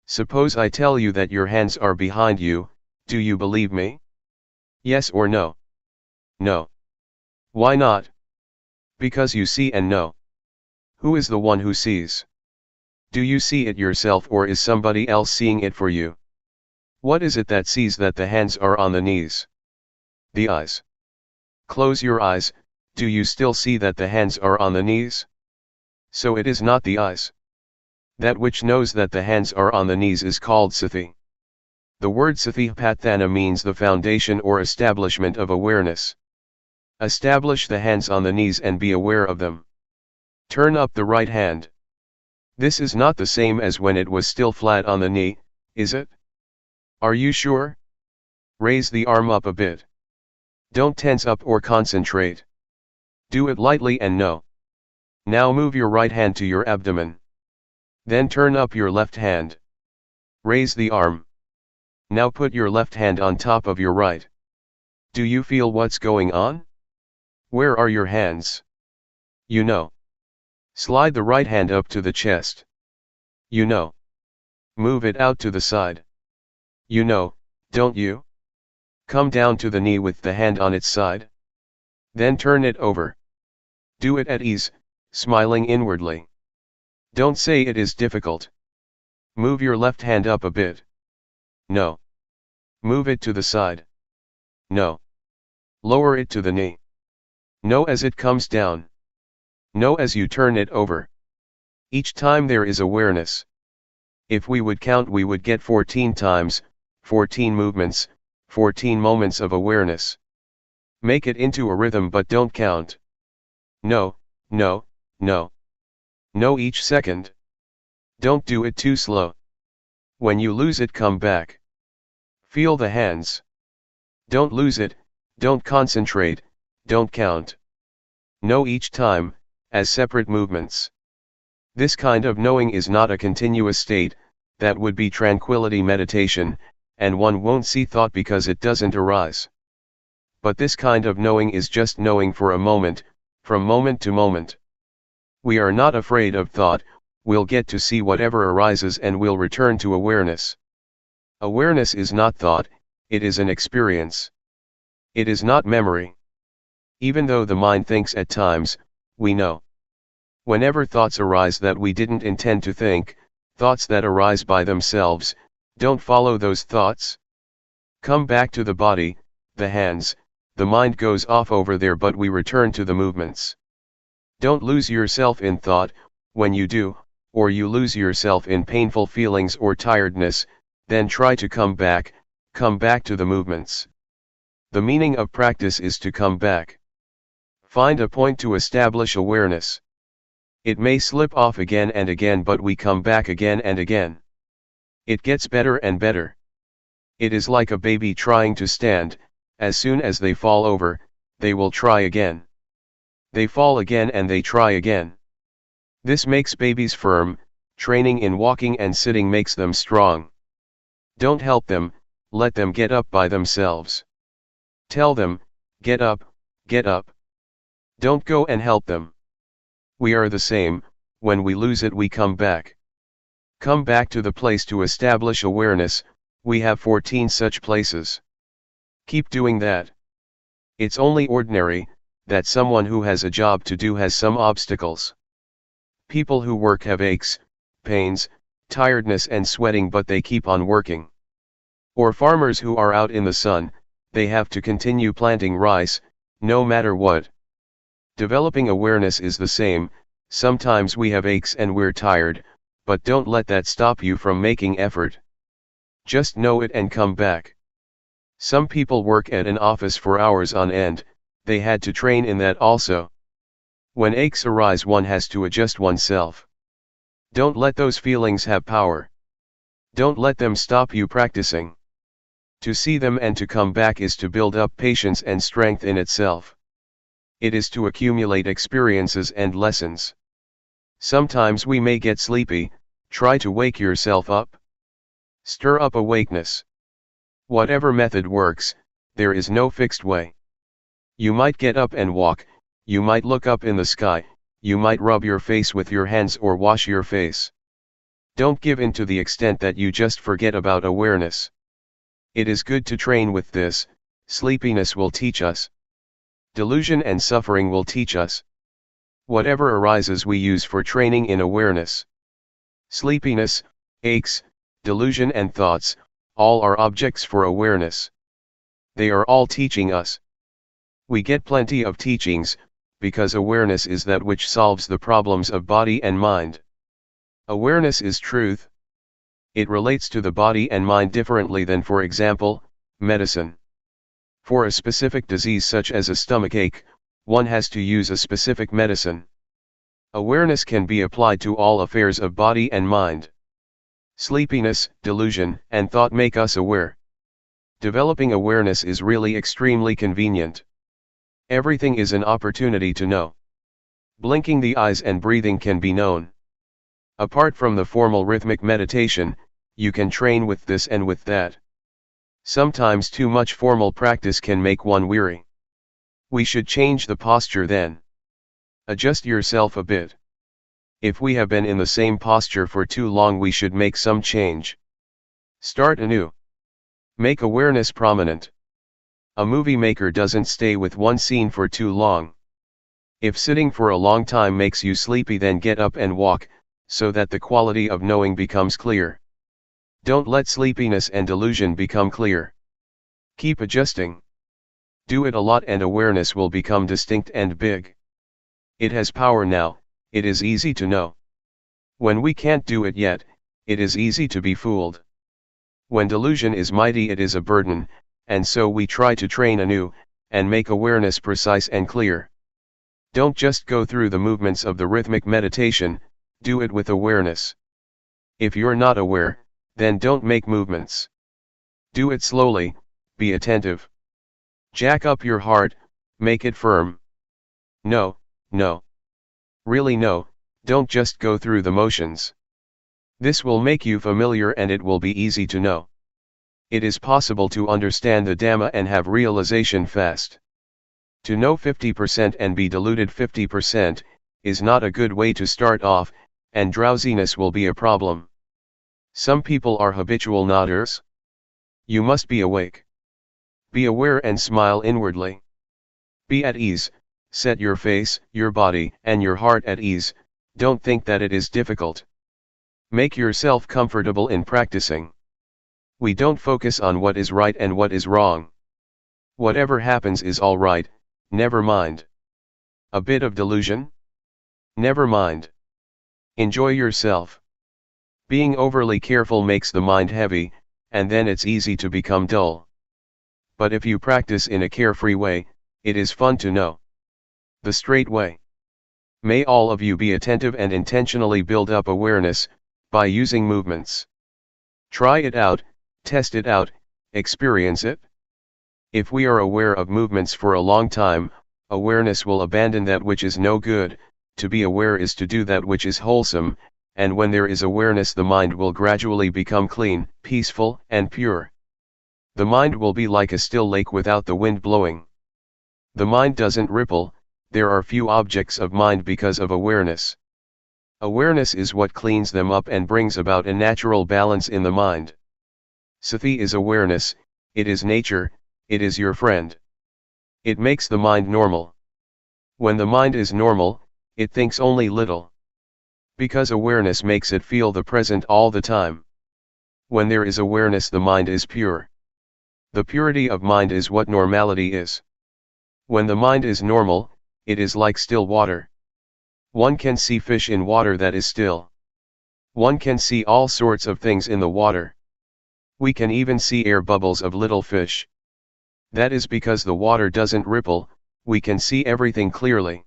Suppose I tell you that your hands are behind you, do you believe me? Yes or no? No. Why not? Because you see and know. Who is the one who sees? Do you see it yourself, or is somebody else seeing it for you? What is it that sees that the hands are on the knees? The eyes. Close your eyes, do you still see that the hands are on the knees? So it is not the eyes. That which knows that the hands are on the knees is called sati. The word satipatthana means the foundation or establishment of awareness. Establish the hands on the knees and be aware of them. Turn up the right hand. This is not the same as when it was still flat on the knee, is it? Are you sure? Raise the arm up a bit. Don't tense up or concentrate. Do it lightly and know. Now move your right hand to your abdomen. Then turn up your left hand. Raise the arm. Now put your left hand on top of your right. Do you feel what's going on? Where are your hands? You know. Slide the right hand up to the chest. You know. Move it out to the side. You know, don't you? Come down to the knee with the hand on its side. Then turn it over. Do it at ease, smiling inwardly. Don't say it is difficult. Move your left hand up a bit. No. Move it to the side. No. Lower it to the knee. No, as it comes down. No, as you turn it over. Each time there is awareness. If we would count, we would get 14 times, 14 movements, 14 moments of awareness. Make it into a rhythm but don't count. No, no, no. No each second. Don't do it too slow. When you lose it, come back. Feel the hands. Don't lose it, don't concentrate, don't count. Know each time, as separate movements. This kind of knowing is not a continuous state, that would be tranquility meditation, and one won't see thought because it doesn't arise. But this kind of knowing is just knowing for a moment, from moment to moment. We are not afraid of thought, we'll get to see whatever arises and we'll return to awareness. Awareness is not thought, it is an experience. It is not memory. Even though the mind thinks at times, we know. Whenever thoughts arise that we didn't intend to think, thoughts that arise by themselves, don't follow those thoughts. Come back to the body, the hands, the mind goes off over there but we return to the movements. Don't lose yourself in thought, when you do, or you lose yourself in painful feelings or tiredness, then try to come back to the movements. The meaning of practice is to come back. Find a point to establish awareness. It may slip off again and again but we come back again and again. It gets better and better. It is like a baby trying to stand, as soon as they fall over, they will try again. They fall again and they try again. This makes babies firm, training in walking and sitting makes them strong. Don't help them, let them get up by themselves. Tell them, get up, get up. Don't go and help them. We are the same, when we lose it we come back. Come back to the place to establish awareness, we have 14 such places. Keep doing that. It's only ordinary, that someone who has a job to do has some obstacles. People who work have aches, pains, tiredness and sweating but they keep on working. Or farmers who are out in the sun, they have to continue planting rice, no matter what. Developing awareness is the same, sometimes we have aches and we're tired, but don't let that stop you from making effort. Just know it and come back. Some people work at an office for hours on end, they had to train in that also. When aches arise one has to adjust oneself. Don't let those feelings have power. Don't let them stop you practicing. To see them and to come back is to build up patience and strength in itself. It is to accumulate experiences and lessons. Sometimes we may get sleepy, try to wake yourself up. Stir up awakeness. Whatever method works, there is no fixed way. You might get up and walk, you might look up in the sky, you might rub your face with your hands or wash your face. Don't give in to the extent that you just forget about awareness. It is good to train with this, sleepiness will teach us. Delusion and suffering will teach us. Whatever arises we use for training in awareness. Sleepiness, aches, delusion and thoughts, all are objects for awareness. They are all teaching us. We get plenty of teachings, because awareness is that which solves the problems of body and mind. Awareness is truth. It relates to the body and mind differently than, for example, medicine. For a specific disease such as a stomachache, one has to use a specific medicine. Awareness can be applied to all affairs of body and mind. Sleepiness, delusion, and thought make us aware. Developing awareness is really extremely convenient. Everything is an opportunity to know. Blinking the eyes and breathing can be known. Apart from the formal rhythmic meditation, you can train with this and with that. Sometimes too much formal practice can make one weary. We should change the posture then. Adjust yourself a bit. If we have been in the same posture for too long we should make some change. Start anew. Make awareness prominent. A movie maker doesn't stay with one scene for too long. If sitting for a long time makes you sleepy then get up and walk, so that the quality of knowing becomes clear. Don't let sleepiness and delusion become clear. Keep adjusting. Do it a lot and awareness will become distinct and big. It has power now, it is easy to know. When we can't do it yet, it is easy to be fooled. When delusion is mighty it is a burden, and so we try to train anew, and make awareness precise and clear. Don't just go through the movements of the rhythmic meditation, do it with awareness. If you're not aware, then don't make movements. Do it slowly, be attentive. Jack up your heart, make it firm. No, no. Really no, don't just go through the motions. This will make you familiar and it will be easy to know. It is possible to understand the Dhamma and have realization fast. To know 50% and be deluded 50%, is not a good way to start off, and drowsiness will be a problem. Some people are habitual nodders. You must be awake. Be aware and smile inwardly. Be at ease, set your face, your body, and your heart at ease, don't think that it is difficult. Make yourself comfortable in practicing. We don't focus on what is right and what is wrong. Whatever happens is all right, never mind. A bit of delusion? Never mind. Enjoy yourself. Being overly careful makes the mind heavy, and then it's easy to become dull. But if you practice in a carefree way, it is fun to know. The straight way. May all of you be attentive and intentionally build up awareness, by using movements. Try it out, test it out, experience it. If we are aware of movements for a long time, awareness will abandon that which is no good. To be aware is to do that which is wholesome, and when there is awareness the mind will gradually become clean, peaceful, and pure. The mind will be like a still lake without the wind blowing. The mind doesn't ripple, there are few objects of mind because of awareness. Awareness is what cleans them up and brings about a natural balance in the mind. Sati is awareness, it is nature, it is your friend. It makes the mind normal. When the mind is normal, it thinks only little. Because awareness makes it feel the present all the time. When there is awareness the mind is pure. The purity of mind is what normality is. When the mind is normal, it is like still water. One can see fish in water that is still. One can see all sorts of things in the water. We can even see air bubbles of little fish. That is because the water doesn't ripple, we can see everything clearly.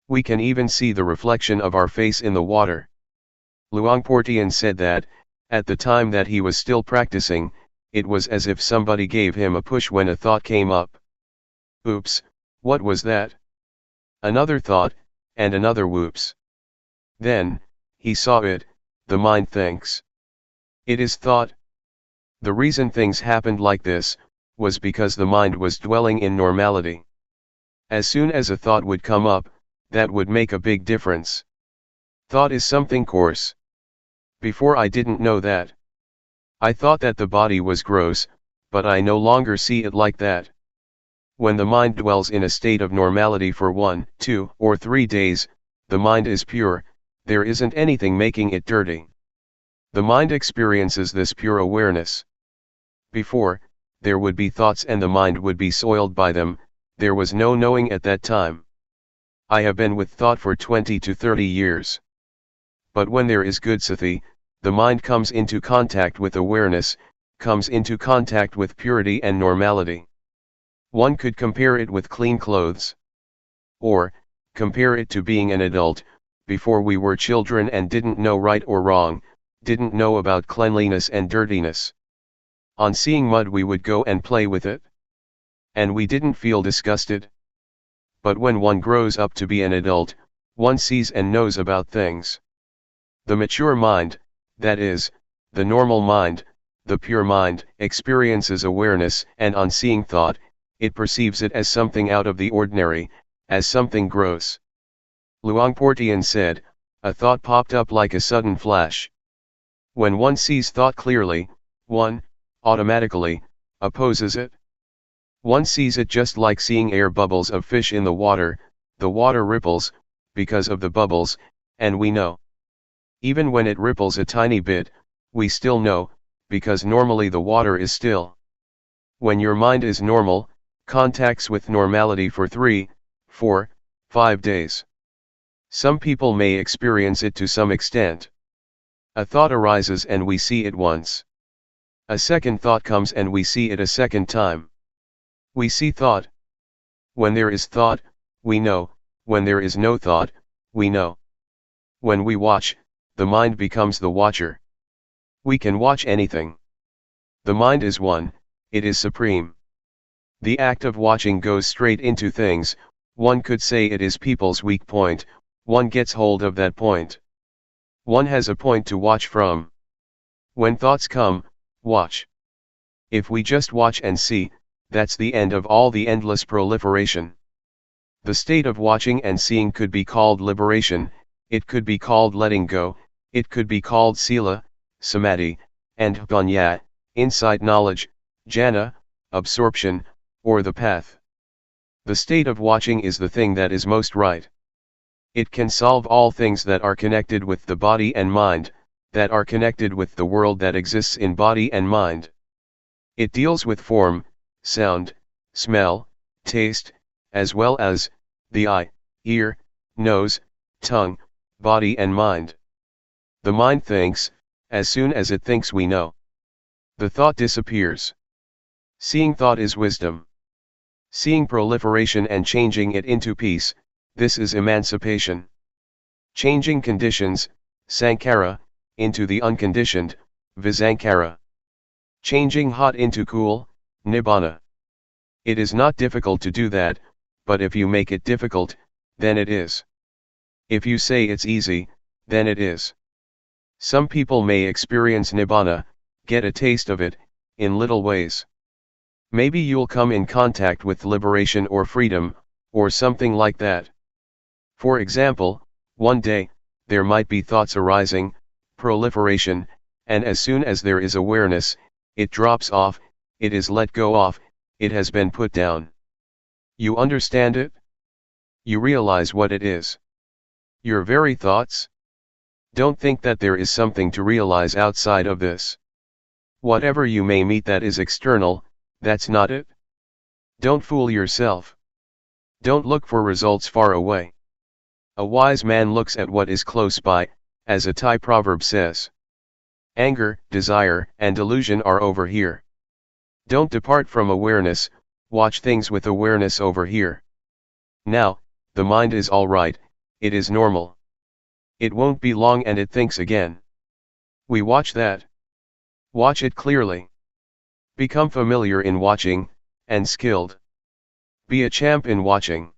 We can even see the reflection of our face in the water. Luangpor Teean said that, at the time that he was still practicing, it was as if somebody gave him a push when a thought came up. Oops, what was that? Another thought, and another whoops. Then, he saw it, the mind thinks. It is thought. The reason things happened like this, was because the mind was dwelling in normality. As soon as a thought would come up, that would make a big difference. Thought is something coarse. Before I didn't know that. I thought that the body was gross, but I no longer see it like that. When the mind dwells in a state of normality for 1, 2, or 3 days, the mind is pure, there isn't anything making it dirty. The mind experiences this pure awareness. Before, there would be thoughts and the mind would be soiled by them, there was no knowing at that time. I have been with thought for 20 to 30 years. But when there is good sati, the mind comes into contact with awareness, comes into contact with purity and normality. One could compare it with clean clothes. Or, compare it to being an adult. Before we were children and didn't know right or wrong, didn't know about cleanliness and dirtiness. On seeing mud we would go and play with it. And we didn't feel disgusted. But when one grows up to be an adult, one sees and knows about things. The mature mind, that is, the normal mind, the pure mind, experiences awareness, and on seeing thought, it perceives it as something out of the ordinary, as something gross. Luangpor Teean said, a thought popped up like a sudden flash. When one sees thought clearly, one, automatically, opposes it. One sees it just like seeing air bubbles of fish in the water ripples, because of the bubbles, and we know. Even when it ripples a tiny bit, we still know, because normally the water is still. When your mind is normal, contacts with normality for 3, 4, 5 days. Some people may experience it to some extent. A thought arises and we see it once. A second thought comes and we see it a second time. We see thought. When there is thought, we know. When there is no thought, we know. When we watch, the mind becomes the watcher. We can watch anything. The mind is one, it is supreme. The act of watching goes straight into things. One could say it is people's weak point. One gets hold of that point. One has a point to watch from. When thoughts come, watch. If we just watch and see, that's the end of all the endless proliferation. The state of watching and seeing could be called liberation, it could be called letting go, it could be called sila, samadhi, and panya, insight knowledge, jhana, absorption, or the path. The state of watching is the thing that is most right. It can solve all things that are connected with the body and mind, that are connected with the world that exists in body and mind. It deals with form, sound, smell, taste, as well as the eye, ear, nose, tongue, body and mind. The mind thinks, as soon as it thinks we know. The thought disappears. Seeing thought is wisdom. Seeing proliferation and changing it into peace, this is emancipation. Changing conditions, sankhara, into the unconditioned, visankhara. Changing hot into cool, nibbana. It is not difficult to do that, but if you make it difficult, then it is. If you say it's easy, then it is. Some people may experience nibbana, get a taste of it, in little ways. Maybe you'll come in contact with liberation or freedom, or something like that. For example, one day, there might be thoughts arising, proliferation, and as soon as there is awareness, it drops off, it is let go of, it has been put down. You understand it? You realize what it is. Your very thoughts? Don't think that there is something to realize outside of this. Whatever you may meet that is external, that's not it. Don't fool yourself. Don't look for results far away. A wise man looks at what is close by, as a Thai proverb says. Anger, desire, and delusion are over here. Don't depart from awareness, watch things with awareness over here. Now, the mind is all right, it is normal. It won't be long and it thinks again. We watch that. Watch it clearly. Become familiar in watching, and skilled. Be a champ in watching.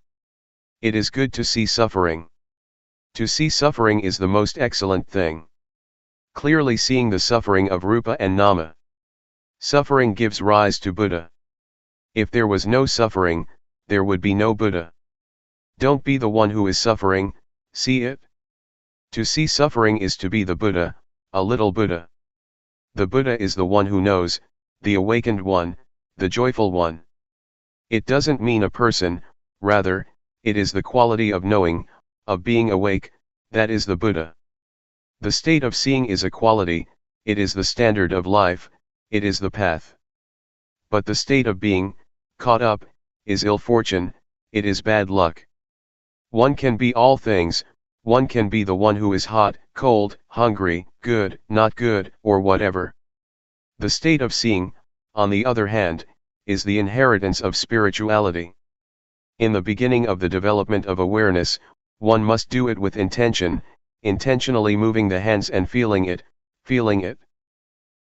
It is good to see suffering. To see suffering is the most excellent thing. Clearly seeing the suffering of Rupa and Nama. Suffering gives rise to Buddha. If there was no suffering, there would be no Buddha. Don't be the one who is suffering, see it. To see suffering is to be the Buddha, a little Buddha. The Buddha is the one who knows, the awakened one, the joyful one. It doesn't mean a person, rather, it is the quality of knowing, of being awake, that is the Buddha. The state of seeing is a quality, it is the standard of life, it is the path. But the state of being, caught up, is ill fortune, it is bad luck. One can be all things, one can be the one who is hot, cold, hungry, good, not good, or whatever. The state of seeing, on the other hand, is the inheritance of spirituality. In the beginning of the development of awareness, one must do it with intention, intentionally moving the hands and feeling it, feeling it.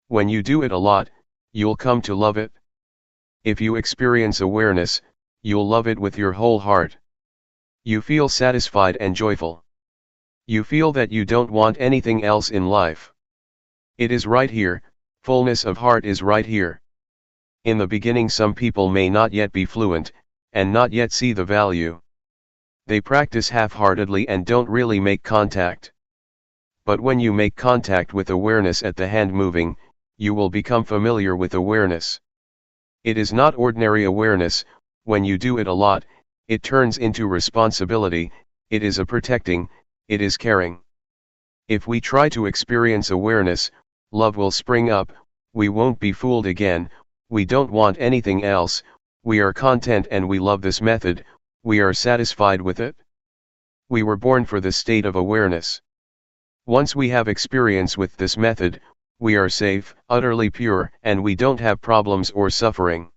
When you do it a lot, you'll come to love it. If you experience awareness, you'll love it with your whole heart. You feel satisfied and joyful. You feel that you don't want anything else in life. It is right here, fullness of heart is right here. In the beginning some people may not yet be fluent, and not yet see the value. They practice half-heartedly and don't really make contact. But when you make contact with awareness at the hand moving, you will become familiar with awareness. It is not ordinary awareness, when you do it a lot, it turns into responsibility, it is a protecting, it is caring. If we try to experience awareness, love will spring up, we won't be fooled again, we don't want anything else, we are content and we love this method, we are satisfied with it. We were born for this state of awareness. Once we have experience with this method, we are safe, utterly pure, and we don't have problems or suffering.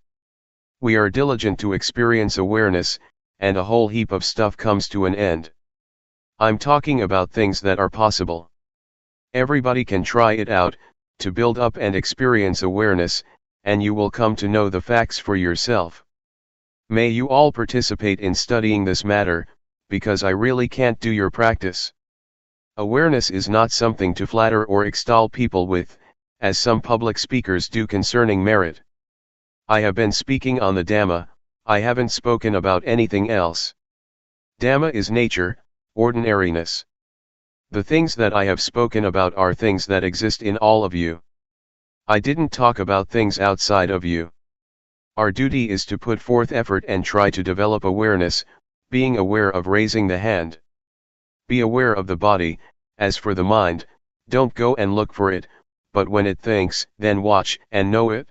We are diligent to experience awareness, and a whole heap of stuff comes to an end. I'm talking about things that are possible. Everybody can try it out, to build up and experience awareness, and you will come to know the facts for yourself. May you all participate in studying this matter, because I really can't do your practice. Awareness is not something to flatter or extol people with, as some public speakers do concerning merit. I have been speaking on the Dhamma, I haven't spoken about anything else. Dhamma is nature, ordinariness. The things that I have spoken about are things that exist in all of you. I didn't talk about things outside of you. Our duty is to put forth effort and try to develop awareness, being aware of raising the hand. Be aware of the body. As for the mind, don't go and look for it, but when it thinks, then watch and know it.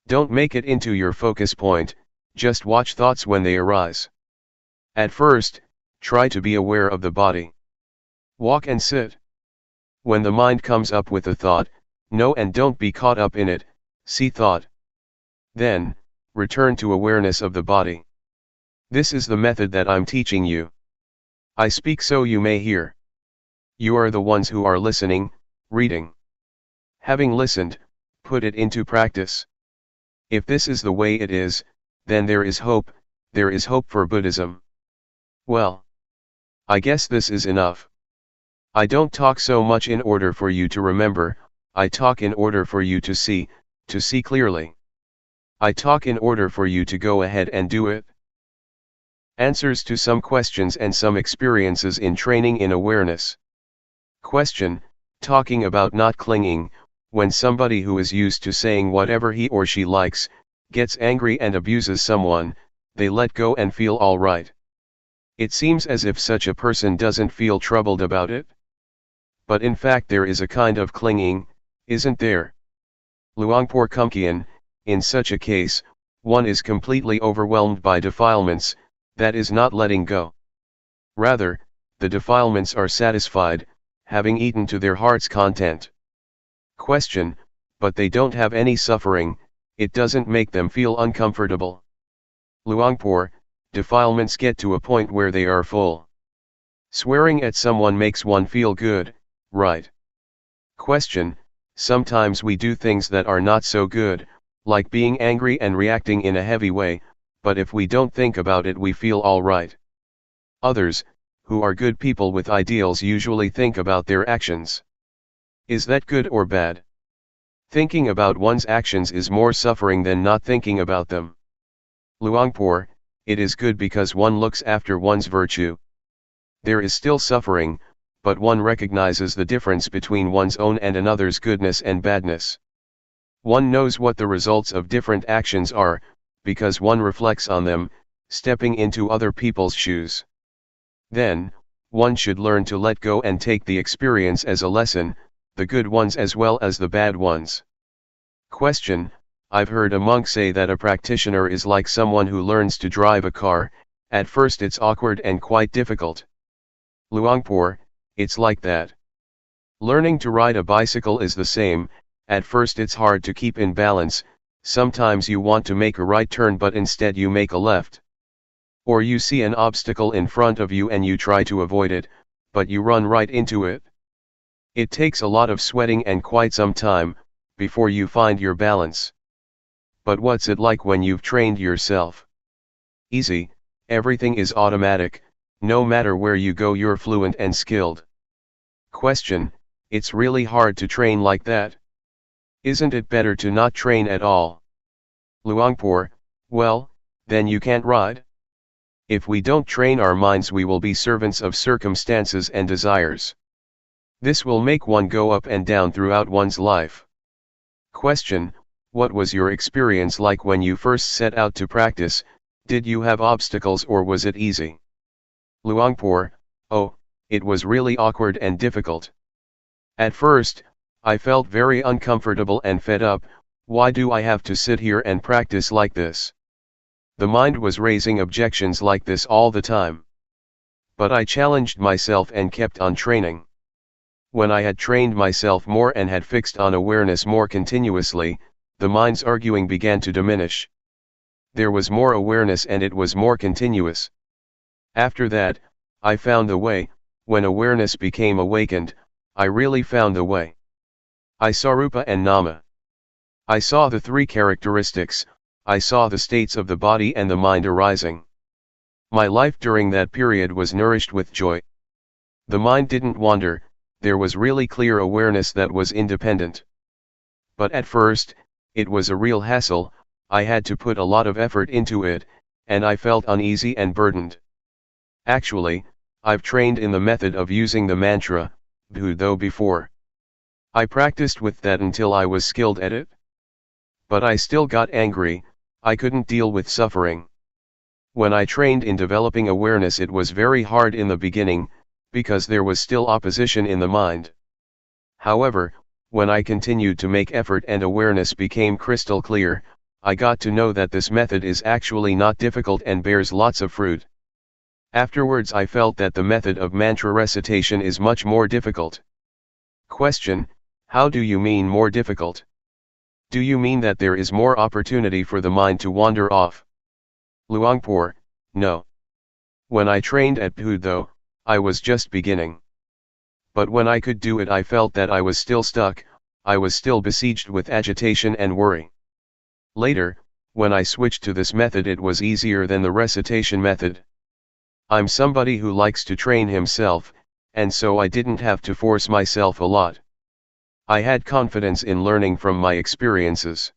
Don't make it into your focus point, just watch thoughts when they arise. At first, try to be aware of the body. Walk and sit. When the mind comes up with a thought, know and don't be caught up in it, see thought. Then, return to awareness of the body. This is the method that I'm teaching you. I speak so you may hear. You are the ones who are listening, reading. Having listened, put it into practice. If this is the way it is, then there is hope for Buddhism. Well, I guess this is enough. I don't talk so much in order for you to remember, I talk in order for you to see clearly. I talk in order for you to go ahead and do it. Answers to some questions and some experiences in training in awareness. Question, talking about not clinging, when somebody who is used to saying whatever he or she likes, gets angry and abuses someone, they let go and feel all right. It seems as if such a person doesn't feel troubled about it. But in fact there is a kind of clinging, isn't there? Luangpor Teean, in such a case, one is completely overwhelmed by defilements, that is not letting go. Rather, the defilements are satisfied, having eaten to their heart's content. Question, but they don't have any suffering, it doesn't make them feel uncomfortable. Luangpor, defilements get to a point where they are full. Swearing at someone makes one feel good, right? Question, sometimes we do things that are not so good, like being angry and reacting in a heavy way, but if we don't think about it we feel all right. Others, who are good people with ideals usually think about their actions. Is that good or bad? Thinking about one's actions is more suffering than not thinking about them. Luangpor, it is good because one looks after one's virtue. There is still suffering, but one recognizes the difference between one's own and another's goodness and badness. One knows what the results of different actions are, because one reflects on them, stepping into other people's shoes. Then, one should learn to let go and take the experience as a lesson, the good ones as well as the bad ones. Question, I've heard a monk say that a practitioner is like someone who learns to drive a car, at first it's awkward and quite difficult. Luangpor, it's like that. Learning to ride a bicycle is the same, at first it's hard to keep in balance, sometimes you want to make a right turn but instead you make a left. Or you see an obstacle in front of you and you try to avoid it, but you run right into it. It takes a lot of sweating and quite some time, before you find your balance. But what's it like when you've trained yourself? Easy, everything is automatic, no matter where you go you're fluent and skilled. Question, it's really hard to train like that. Isn't it better to not train at all? Luangpor, well, then you can't ride. If we don't train our minds we will be servants of circumstances and desires. This will make one go up and down throughout one's life. Question, what was your experience like when you first set out to practice, did you have obstacles or was it easy? Luangpor, oh, it was really awkward and difficult. At first, I felt very uncomfortable and fed up, why do I have to sit here and practice like this? The mind was raising objections like this all the time. But I challenged myself and kept on training. When I had trained myself more and had fixed on awareness more continuously, the mind's arguing began to diminish. There was more awareness and it was more continuous. After that, I found the way. When awareness became awakened, I really found the way. I saw Rupa and Nama. I saw the three characteristics, I saw the states of the body and the mind arising. My life during that period was nourished with joy. The mind didn't wander, there was really clear awareness that was independent. But at first, it was a real hassle, I had to put a lot of effort into it, and I felt uneasy and burdened. Actually, I've trained in the method of using the mantra, Bhudo before. I practiced with that until I was skilled at it. But I still got angry, I couldn't deal with suffering. When I trained in developing awareness, it was very hard in the beginning, because there was still opposition in the mind. However, when I continued to make effort and awareness became crystal clear, I got to know that this method is actually not difficult and bears lots of fruit. Afterwards I felt that the method of mantra recitation is much more difficult. Question: how do you mean more difficult? Do you mean that there is more opportunity for the mind to wander off? Luangpor: no. When I trained at Bhudo, I was just beginning. But when I could do it, I felt that I was still stuck, I was still besieged with agitation and worry. Later, when I switched to this method, it was easier than the recitation method. I'm somebody who likes to train himself, and so I didn't have to force myself a lot. I had confidence in learning from my experiences.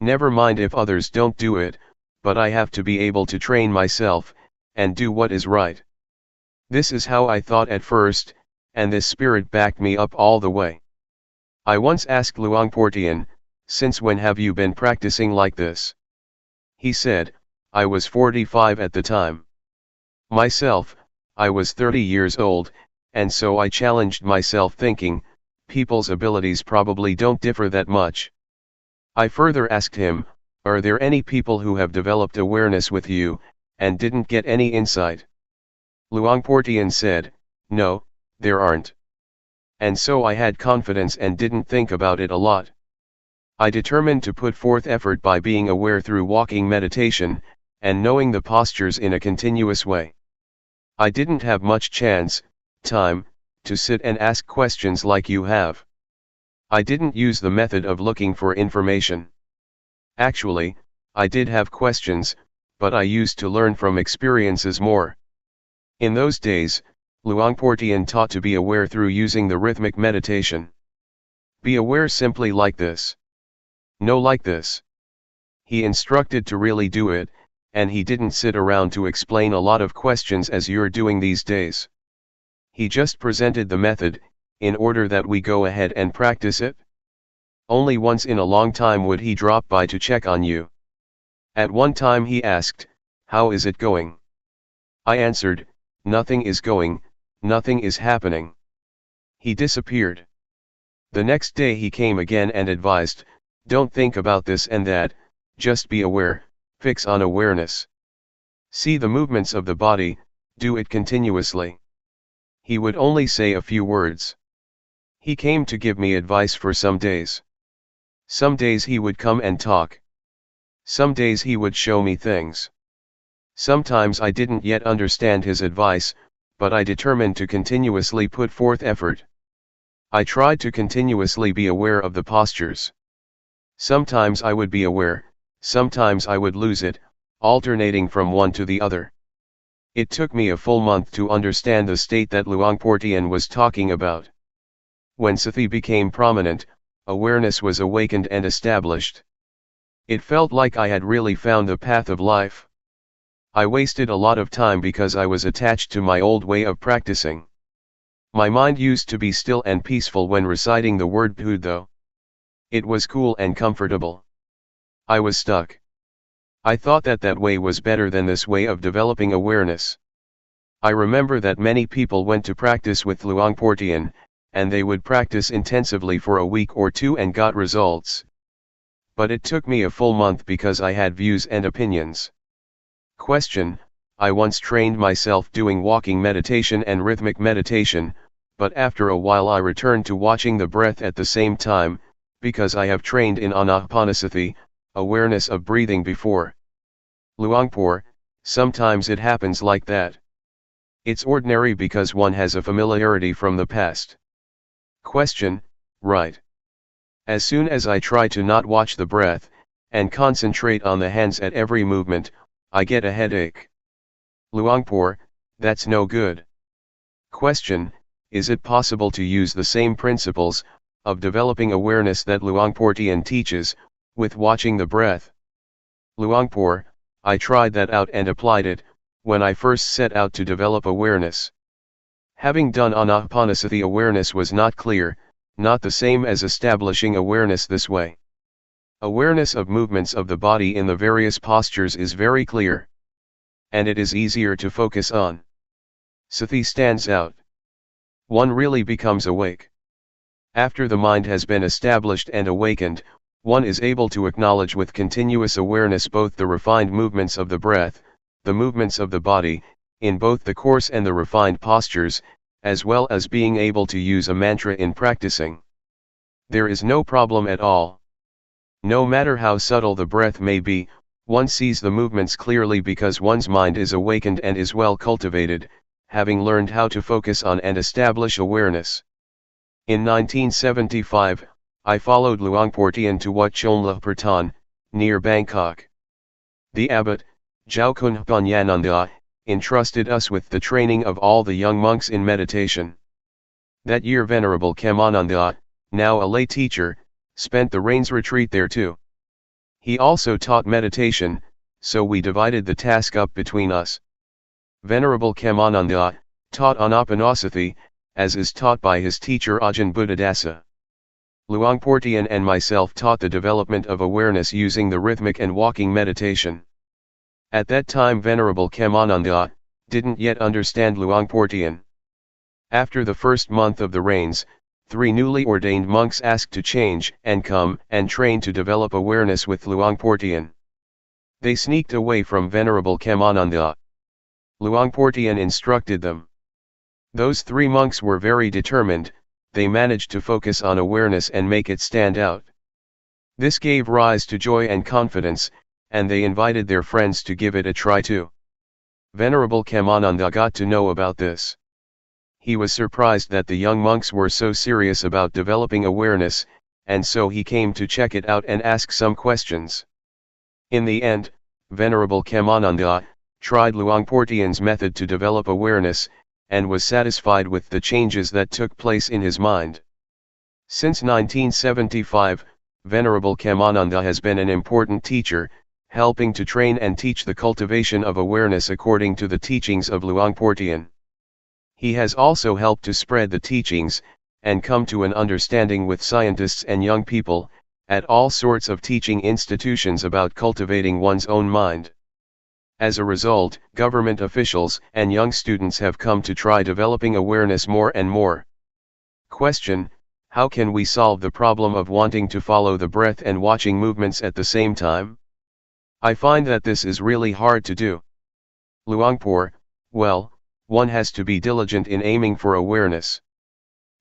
Never mind if others don't do it, but I have to be able to train myself, and do what is right. This is how I thought at first, and this spirit backed me up all the way. I once asked Luangpor Teean, since when have you been practicing like this? He said, I was 45 at the time. Myself, I was 30 years old, and so I challenged myself thinking, people's abilities probably don't differ that much. I further asked him, are there any people who have developed awareness with you, and didn't get any insight? Luangpor Teean said, no, there aren't. And so I had confidence and didn't think about it a lot. I determined to put forth effort by being aware through walking meditation, and knowing the postures in a continuous way. I didn't have much time, to sit and ask questions like you have. I didn't use the method of looking for information. Actually, I did have questions, but I used to learn from experiences more. In those days, Luangpor Teean taught to be aware through using the rhythmic meditation. Be aware simply like this. No, like this. He instructed to really do it, and he didn't sit around to explain a lot of questions as you're doing these days. He just presented the method, in order that we go ahead and practice it. Only once in a long time would he drop by to check on you. At one time he asked, how is it going? I answered, nothing is going, nothing is happening. He disappeared. The next day he came again and advised, don't think about this and that, just be aware, fix on awareness. See the movements of the body, do it continuously. He would only say a few words. He came to give me advice for some days. Some days he would come and talk. Some days he would show me things. Sometimes I didn't yet understand his advice, but I determined to continuously put forth effort. I tried to continuously be aware of the postures. Sometimes I would be aware, sometimes I would lose it, alternating from one to the other. It took me a full month to understand the state that Luangpor Teean was talking about. When sati became prominent, awareness was awakened and established. It felt like I had really found the path of life. I wasted a lot of time because I was attached to my old way of practicing. My mind used to be still and peaceful when reciting the word Bhudo. It was cool and comfortable. I was stuck. I thought that that way was better than this way of developing awareness. I remember that many people went to practice with Luangpor Teean, and they would practice intensively for a week or two and got results. But it took me a full month because I had views and opinions. Question: I once trained myself doing walking meditation and rhythmic meditation, but after a while I returned to watching the breath at the same time, because I have trained in anapanasati, awareness of breathing before. Luangpor: sometimes it happens like that. It's ordinary because one has a familiarity from the past. Question, right. As soon as I try to not watch the breath, and concentrate on the hands at every movement, I get a headache. Luangpor, that's no good. Question, is it possible to use the same principles, of developing awareness that Luangpor Teean teaches, with watching the breath? Luangpor, I tried that out and applied it, when I first set out to develop awareness. Having done Anapanasati, awareness was not clear, not the same as establishing awareness this way. Awareness of movements of the body in the various postures is very clear. And it is easier to focus on. Sati stands out. One really becomes awake. After the mind has been established and awakened, one is able to acknowledge with continuous awareness both the refined movements of the breath, the movements of the body, in both the coarse and the refined postures, as well as being able to use a mantra in practicing. There is no problem at all. No matter how subtle the breath may be, one sees the movements clearly because one's mind is awakened and is well cultivated, having learned how to focus on and establish awareness. In 1975, I followed Luangpor Teean to Wat Chonla Pertan, near Bangkok. The abbot, Jaukun Panyananda, entrusted us with the training of all the young monks in meditation. That year Venerable Khemananda, now a lay teacher, spent the rains retreat there too. He also taught meditation, so we divided the task up between us. Venerable Khemananda taught Anapanasati, as is taught by his teacher Ajahn Buddhadasa. Luangpor Teean and myself taught the development of awareness using the rhythmic and walking meditation. At that time Venerable Khemananda didn't yet understand Luangpor Teean. After the first month of the rains, 3 newly ordained monks asked to change and come and train to develop awareness with Luangpor Teean. They sneaked away from Venerable Khemananda. Luangpor Teean instructed them. Those 3 monks were very determined, they managed to focus on awareness and make it stand out. This gave rise to joy and confidence, and they invited their friends to give it a try too. Venerable Khemananda got to know about this. He was surprised that the young monks were so serious about developing awareness, and so he came to check it out and ask some questions. In the end, Venerable Khemananda tried Luangpor Teean's method to develop awareness, and was satisfied with the changes that took place in his mind. Since 1975, Venerable Khemananda has been an important teacher, helping to train and teach the cultivation of awareness according to the teachings of Luangpor Teean. He has also helped to spread the teachings, and come to an understanding with scientists and young people, at all sorts of teaching institutions about cultivating one's own mind. As a result, government officials and young students have come to try developing awareness more and more. Question, how can we solve the problem of wanting to follow the breath and watching movements at the same time? I find that this is really hard to do. Luangpor, well, one has to be diligent in aiming for awareness.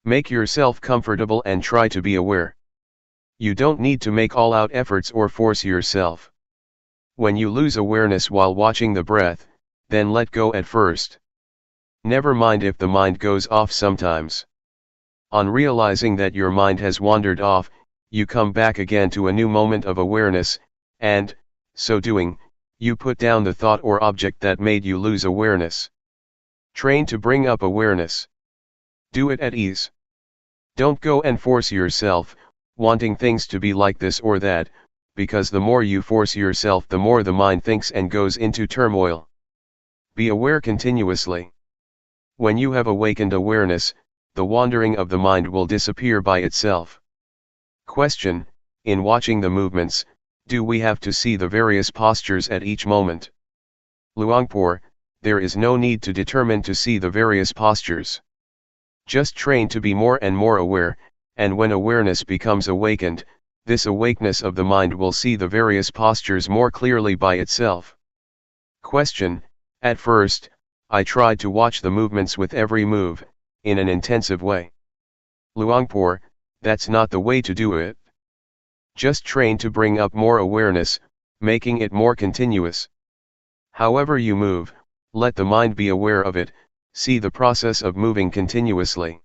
Make yourself comfortable and try to be aware. You don't need to make all-out efforts or force yourself. When you lose awareness while watching the breath, then let go at first. Never mind if the mind goes off sometimes. On realizing that your mind has wandered off, you come back again to a new moment of awareness, and, so doing, you put down the thought or object that made you lose awareness. Train to bring up awareness. Do it at ease. Don't go and force yourself, wanting things to be like this or that, because the more you force yourself the more the mind thinks and goes into turmoil. Be aware continuously. When you have awakened awareness, the wandering of the mind will disappear by itself. Question, in watching the movements, do we have to see the various postures at each moment? Luangpor, there is no need to determine to see the various postures. Just train to be more and more aware, and when awareness becomes awakened, this awakeness of the mind will see the various postures more clearly by itself. Question, at first, I tried to watch the movements with every move, in an intensive way. Luangpor, that's not the way to do it. Just train to bring up more awareness, making it more continuous. However you move, let the mind be aware of it, See the process of moving continuously.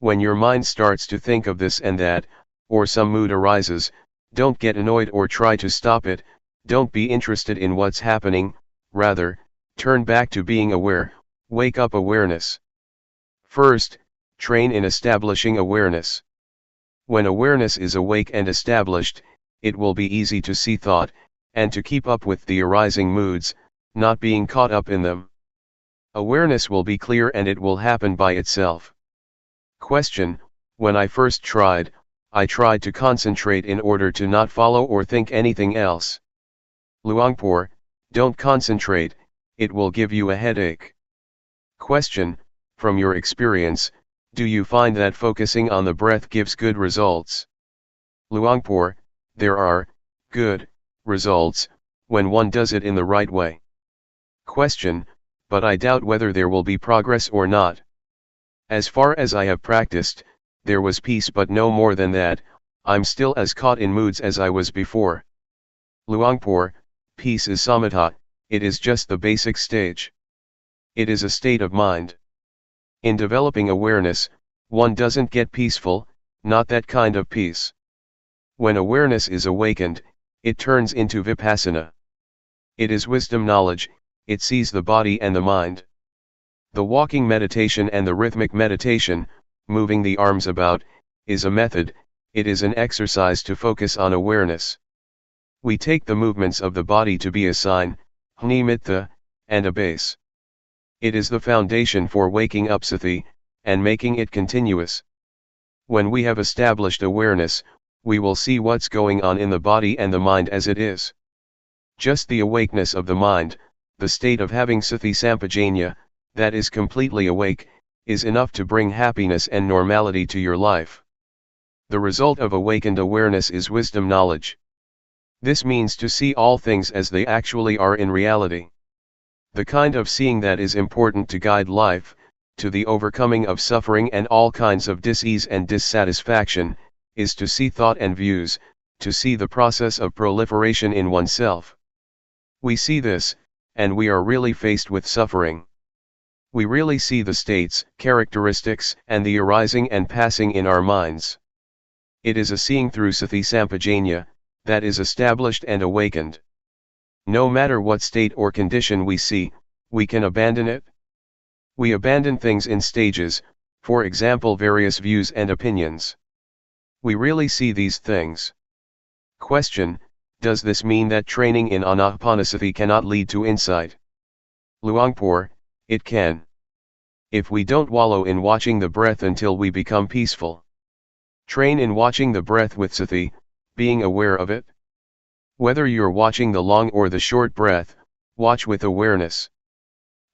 When your mind starts to think of this and that, or some mood arises, don't get annoyed or try to stop it, don't be interested in what's happening, rather, turn back to being aware, wake up awareness. First, train in establishing awareness. When awareness is awake and established, it will be easy to see thought, and to keep up with the arising moods, not being caught up in them. Awareness will be clear and it will happen by itself. Question: when I first tried, I tried to concentrate in order to not follow or think anything else. Luangpor: don't concentrate, it will give you a headache. Question: from your experience, do you find that focusing on the breath gives good results? Luangpor: there are good results when one does it in the right way. Question: but I doubt whether there will be progress or not. As far as I have practiced, there was peace, but no more than that. I'm still as caught in moods as I was before. Luangpor: peace is samatha, it is just the basic stage. It is a state of mind. In developing awareness, one doesn't get peaceful, not that kind of peace. When awareness is awakened, it turns into Vipassana. It is wisdom knowledge, it sees the body and the mind. The walking meditation and the rhythmic meditation, moving the arms about, is a method, it is an exercise to focus on awareness. We take the movements of the body to be a sign, nimitta, and a base. It is the foundation for waking up sati, and making it continuous. When we have established awareness, we will see what's going on in the body and the mind as it is. Just the awakeness of the mind, the state of having sati sampajanya, that is completely awake, is enough to bring happiness and normality to your life. The result of awakened awareness is wisdom knowledge. This means to see all things as they actually are in reality. The kind of seeing that is important to guide life, to the overcoming of suffering and all kinds of dis-ease and dissatisfaction, is to see thought and views, to see the process of proliferation in oneself. We see this, and we are really faced with suffering. We really see the states, characteristics, and the arising and passing in our minds. It is a seeing through sati sampajanya, that is established and awakened. No matter what state or condition we see, we can abandon it. We abandon things in stages, for example various views and opinions. We really see these things. Question: does this mean that training in anapanasati cannot lead to insight? Luangpor: it can. If we don't wallow in watching the breath until we become peaceful. Train in watching the breath with sati, being aware of it. Whether you're watching the long or the short breath, watch with awareness.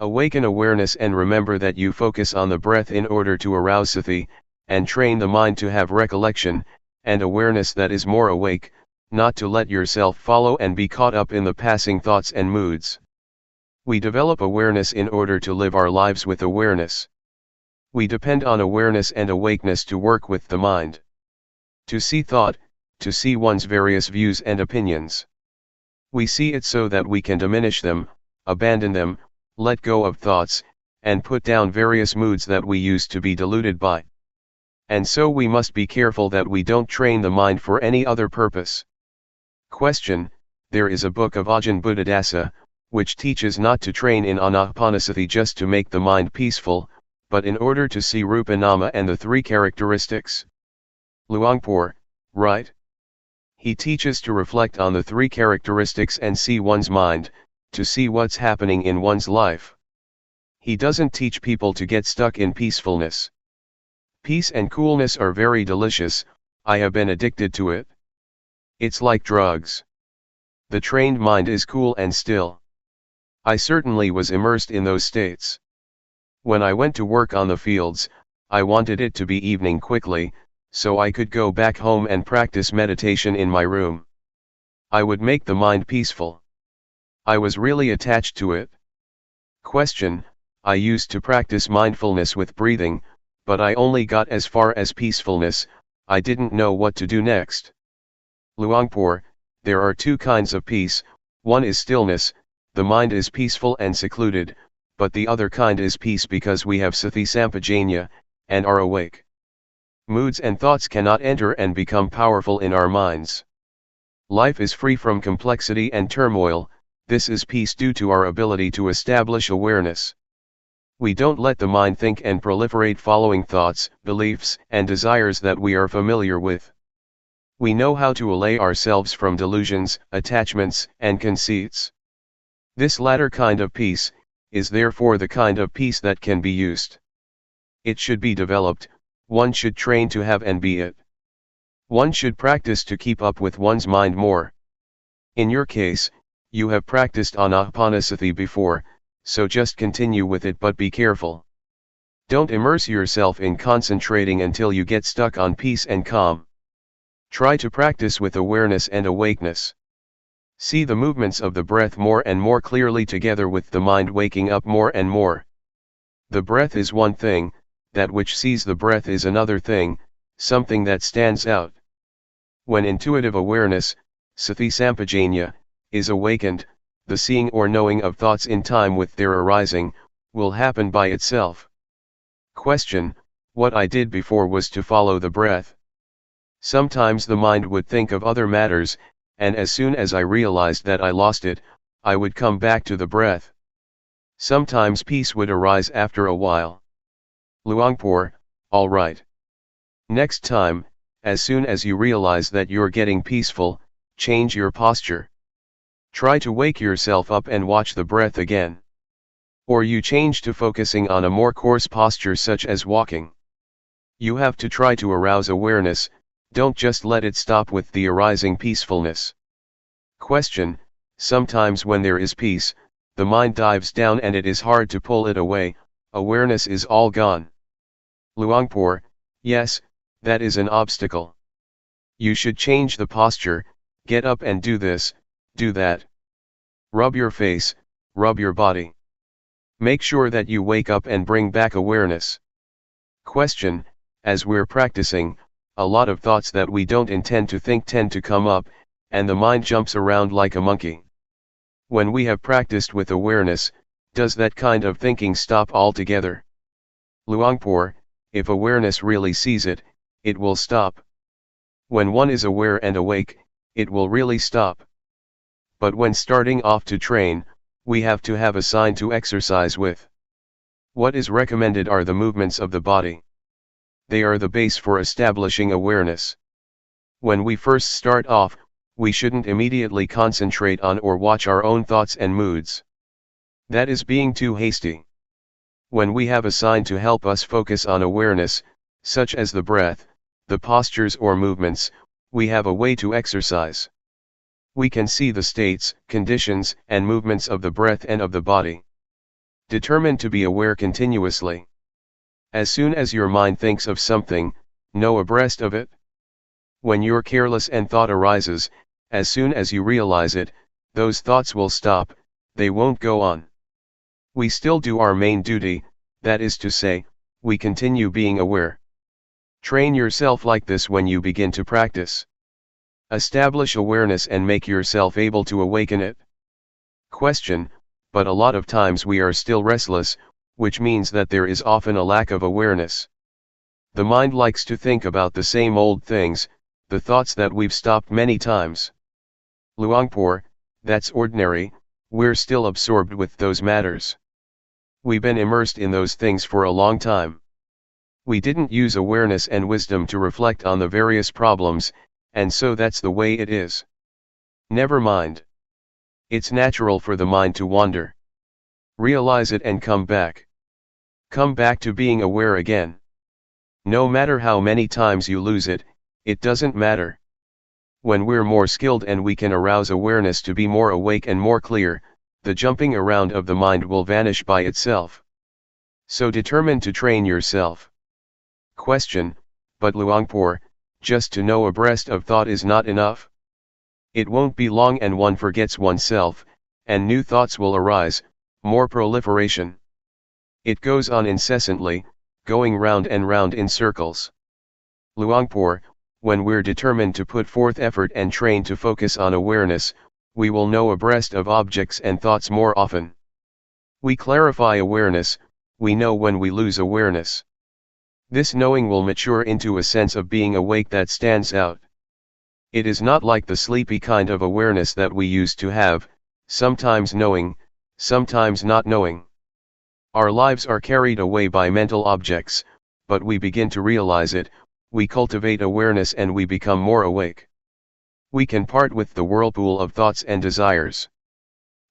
Awaken awareness and remember that you focus on the breath in order to arouse sati, and train the mind to have recollection, and awareness that is more awake, not to let yourself follow and be caught up in the passing thoughts and moods. We develop awareness in order to live our lives with awareness. We depend on awareness and awakeness to work with the mind. To see thought, to see one's various views and opinions. We see it so that we can diminish them, abandon them, let go of thoughts, and put down various moods that we used to be deluded by. And so we must be careful that we don't train the mind for any other purpose. Question: there is a book of Ajahn Buddhadasa, which teaches not to train in anapanasati just to make the mind peaceful, but in order to see rupa nama and the three characteristics. Luangpor: right. He teaches to reflect on the three characteristics and see one's mind, to see what's happening in one's life. He doesn't teach people to get stuck in peacefulness. Peace and coolness are very delicious, I have been addicted to it. It's like drugs. The trained mind is cool and still. I certainly was immersed in those states. When I went to work on the fields, I wanted it to be evening quickly, so I could go back home and practice meditation in my room. I would make the mind peaceful. I was really attached to it. Question: I used to practice mindfulness with breathing, but I only got as far as peacefulness, I didn't know what to do next. Luangpor: there are two kinds of peace, one is stillness, the mind is peaceful and secluded, but the other kind is peace because we have sati sampajanya, and are awake. Moods and thoughts cannot enter and become powerful in our minds. Life is free from complexity and turmoil. This is peace due to our ability to establish awareness. We don't let the mind think and proliferate following thoughts, beliefs, and desires that we are familiar with. We know how to allay ourselves from delusions, attachments, and conceits. This latter kind of peace is therefore the kind of peace that can be used. It should be developed, one should train to have and be it. One should practice to keep up with one's mind more. In your case, you have practiced anapanasati before, so just continue with it, but be careful. Don't immerse yourself in concentrating until you get stuck on peace and calm. Try to practice with awareness and awakeness. See the movements of the breath more and more clearly together with the mind waking up more and more. The breath is one thing, that which sees the breath is another thing, something that stands out. When intuitive awareness, sati sampajanya, is awakened, the seeing or knowing of thoughts in time with their arising, will happen by itself. Question: what I did before was to follow the breath. Sometimes the mind would think of other matters, and as soon as I realized that I lost it, I would come back to the breath. Sometimes peace would arise after a while. Luangpor: all right. Next time, as soon as you realize that you're getting peaceful, change your posture. Try to wake yourself up and watch the breath again. Or you change to focusing on a more coarse posture such as walking. You have to try to arouse awareness, don't just let it stop with the arising peacefulness. Question: sometimes when there is peace, the mind dives down and it is hard to pull it away, awareness is all gone. Luangpor: yes, that is an obstacle. You should change the posture, get up and do this, do that. Rub your face, rub your body. Make sure that you wake up and bring back awareness. Question: as we're practicing, a lot of thoughts that we don't intend to think tend to come up, and the mind jumps around like a monkey. When we have practiced with awareness, does that kind of thinking stop altogether? Luangpor: if awareness really sees it, it will stop. When one is aware and awake, it will really stop. But when starting off to train, we have to have a sign to exercise with. What is recommended are the movements of the body. They are the base for establishing awareness. When we first start off, we shouldn't immediately concentrate on or watch our own thoughts and moods. That is being too hasty. When we have a sign to help us focus on awareness, such as the breath, the postures or movements, we have a way to exercise. We can see the states, conditions, and movements of the breath and of the body. Determine to be aware continuously. As soon as your mind thinks of something, know abreast of it. When you're careless and thought arises, as soon as you realize it, those thoughts will stop, they won't go on. We still do our main duty, that is to say, we continue being aware. Train yourself like this when you begin to practice. Establish awareness and make yourself able to awaken it. Question: but a lot of times we are still restless, which means that there is often a lack of awareness. The mind likes to think about the same old things, the thoughts that we've stopped many times. Luangpor: that's ordinary, we're still absorbed with those matters. We've been immersed in those things for a long time. We didn't use awareness and wisdom to reflect on the various problems, and so that's the way it is. Never mind. It's natural for the mind to wander. Realize it and come back. Come back to being aware again. No matter how many times you lose it, it doesn't matter. When we're more skilled and we can arouse awareness to be more awake and more clear, the jumping around of the mind will vanish by itself. So determine to train yourself. Question: but Luangpor, just to know abreast of thought is not enough? It won't be long and one forgets oneself, and new thoughts will arise, more proliferation. It goes on incessantly, going round and round in circles. Luangpor, when we're determined to put forth effort and train to focus on awareness, we will know abreast of objects and thoughts more often. We clarify awareness, we know when we lose awareness. This knowing will mature into a sense of being awake that stands out. It is not like the sleepy kind of awareness that we used to have, sometimes knowing, sometimes not knowing. Our lives are carried away by mental objects, but we begin to realize it, we cultivate awareness and we become more awake. We can part with the whirlpool of thoughts and desires.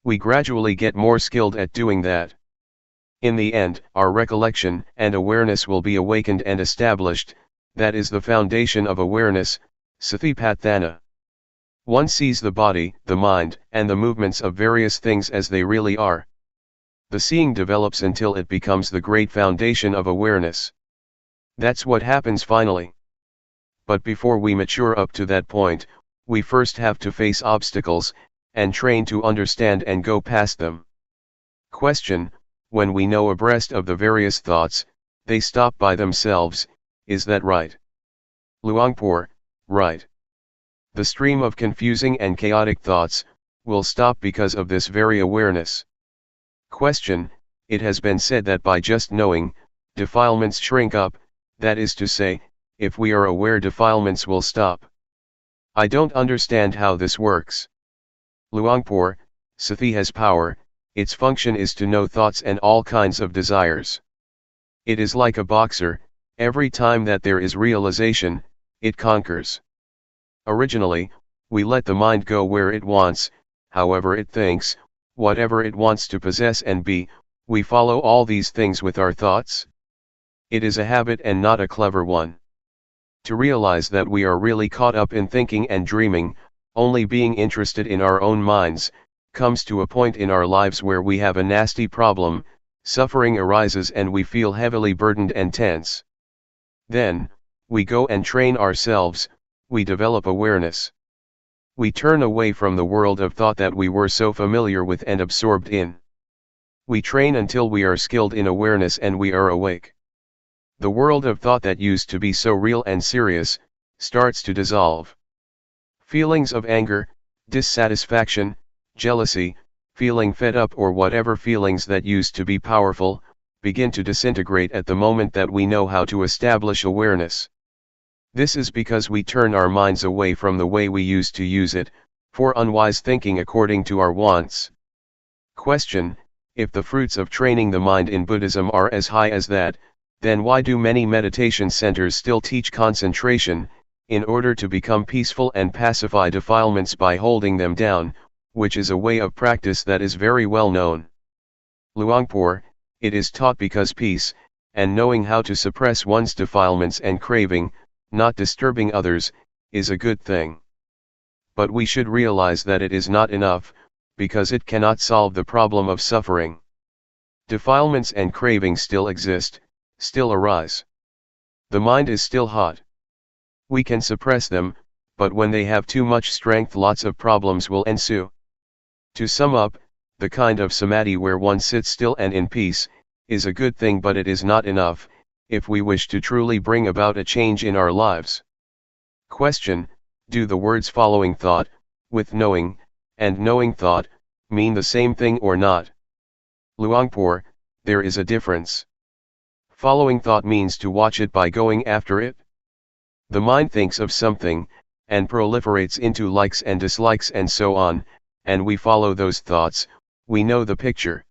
We gradually get more skilled at doing that. In the end, our recollection and awareness will be awakened and established, that is the foundation of awareness, Satipatthana. One sees the body, the mind, and the movements of various things as they really are. The seeing develops until it becomes the great foundation of awareness. That's what happens finally. But before we mature up to that point, we first have to face obstacles, and train to understand and go past them. Question: when we know abreast of the various thoughts, they stop by themselves, is that right? Luangpor: right. The stream of confusing and chaotic thoughts will stop because of this very awareness. Question: it has been said that by just knowing, defilements shrink up, that is to say, if we are aware, defilements will stop. I don't understand how this works. Luangpor: Sati has power, its function is to know thoughts and all kinds of desires. It is like a boxer, every time that there is realization, it conquers. Originally, we let the mind go where it wants, however it thinks, whatever it wants to possess and be, we follow all these things with our thoughts. It is a habit and not a clever one. To realize that we are really caught up in thinking and dreaming, only being interested in our own minds, comes to a point in our lives where we have a nasty problem, suffering arises and we feel heavily burdened and tense. Then, we go and train ourselves, we develop awareness. We turn away from the world of thought that we were so familiar with and absorbed in. We train until we are skilled in awareness and we are awake. The world of thought that used to be so real and serious, starts to dissolve. Feelings of anger, dissatisfaction, jealousy, feeling fed up or whatever feelings that used to be powerful, begin to disintegrate at the moment that we know how to establish awareness. This is because we turn our minds away from the way we used to use it, for unwise thinking according to our wants. Question: if the fruits of training the mind in Buddhism are as high as that, then why do many meditation centers still teach concentration, in order to become peaceful and pacify defilements by holding them down, which is a way of practice that is very well known? Luangpor: it is taught because peace, and knowing how to suppress one's defilements and craving, not disturbing others, is a good thing. But we should realize that it is not enough, because it cannot solve the problem of suffering. Defilements and cravings still exist, still arise. The mind is still hot. We can suppress them, but when they have too much strength, lots of problems will ensue. To sum up, the kind of samadhi where one sits still and in peace, is a good thing, but it is not enough, if we wish to truly bring about a change in our lives. Question: do the words following thought, with knowing, and knowing thought, mean the same thing or not? Luangpor: there is a difference. Following thought means to watch it by going after it. The mind thinks of something, and proliferates into likes and dislikes and so on, and we follow those thoughts, we know the picture.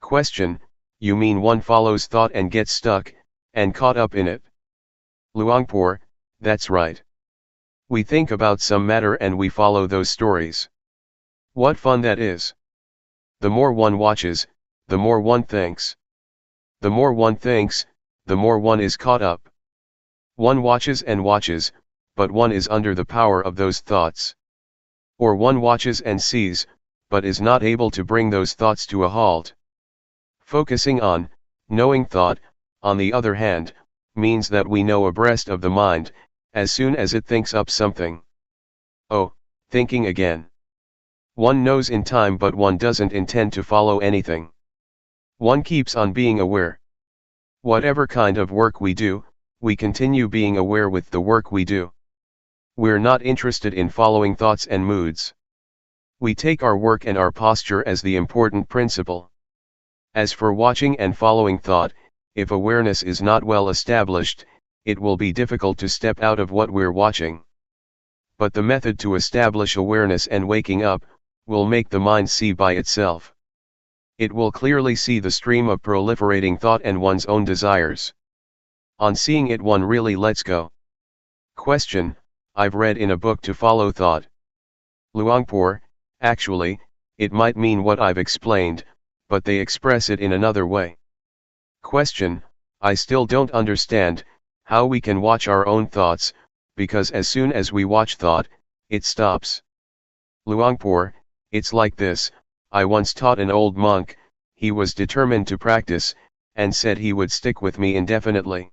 Question: you mean one follows thought and gets stuck, and caught up in it? Luangpor: that's right. We think about some matter and we follow those stories. What fun that is! The more one watches, the more one thinks. The more one thinks, the more one is caught up. One watches and watches, but one is under the power of those thoughts. Or one watches and sees, but is not able to bring those thoughts to a halt. Focusing on, knowing thought, on the other hand, means that we know abreast of the mind, as soon as it thinks up something. Oh, thinking again. One knows in time, but one doesn't intend to follow anything. One keeps on being aware. Whatever kind of work we do, we continue being aware with the work we do. We're not interested in following thoughts and moods. We take our work and our posture as the important principle. As for watching and following thought, if awareness is not well established, it will be difficult to step out of what we're watching. But the method to establish awareness and waking up, will make the mind see by itself. It will clearly see the stream of proliferating thought and one's own desires. On seeing it, one really lets go. Question: I've read in a book to follow thought. Luangpor: actually, it might mean what I've explained, but they express it in another way. Question: I still don't understand how we can watch our own thoughts, because as soon as we watch thought, it stops. Luangpor: it's like this. I once taught an old monk. He was determined to practice, and said he would stick with me indefinitely.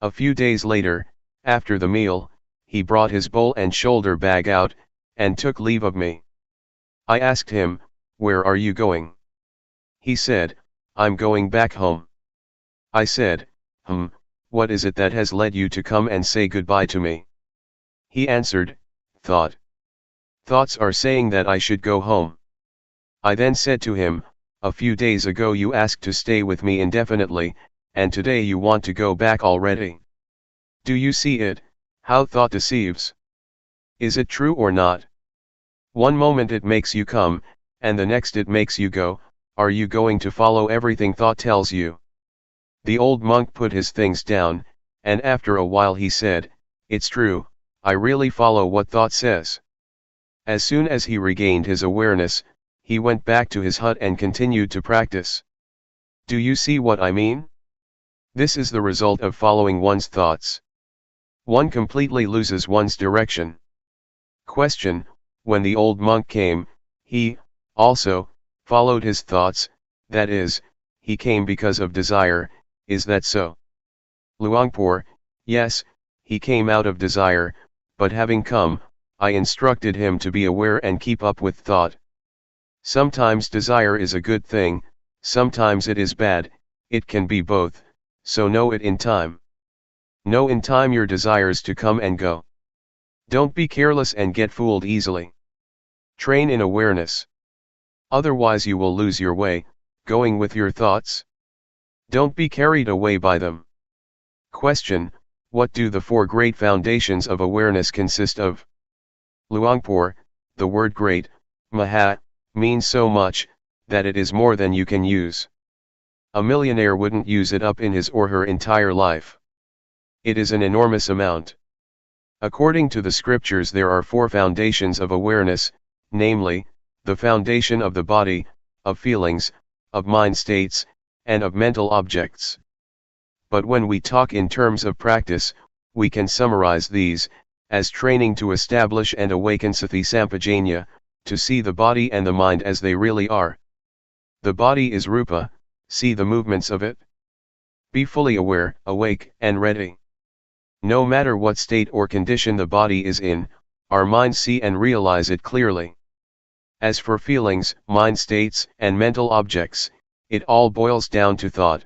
A few days later, after the meal, he brought his bowl and shoulder bag out, and took leave of me. I asked him, "Where are you going?" He said, "I'm going back home." I said, "What is it that has led you to come and say goodbye to me?" He answered, "Thought. Thoughts are saying that I should go home." I then said to him, "A few days ago you asked to stay with me indefinitely, and today you want to go back already. Do you see it, how thought deceives? Is it true or not? One moment it makes you come, and the next it makes you go. Are you going to follow everything thought tells you?" The old monk put his things down, and after a while he said, "It's true, I really follow what thought says." As soon as he regained his awareness, he went back to his hut and continued to practice. Do you see what I mean? This is the result of following one's thoughts. One completely loses one's direction. Question: when the old monk came, he, also, followed his thoughts, that is, he came because of desire, is that so? Luangpor: yes, he came out of desire, but having come, I instructed him to be aware and keep up with thought. Sometimes desire is a good thing, sometimes it is bad, it can be both, so know it in time. Know in time your desires to come and go. Don't be careless and get fooled easily. Train in awareness. Otherwise you will lose your way, going with your thoughts. Don't be carried away by them. Question: what do the four great foundations of awareness consist of? Luangpor: the word great, maha, means so much, that it is more than you can use. A millionaire wouldn't use it up in his or her entire life. It is an enormous amount. According to the scriptures, there are four foundations of awareness, namely, the foundation of the body, of feelings, of mind states, and of mental objects. But when we talk in terms of practice, we can summarize these as training to establish and awaken sati sampajanya, to see the body and the mind as they really are. The body is rupa, see the movements of it. Be fully aware, awake, and ready. No matter what state or condition the body is in, our minds see and realize it clearly. As for feelings, mind states, and mental objects, it all boils down to thought.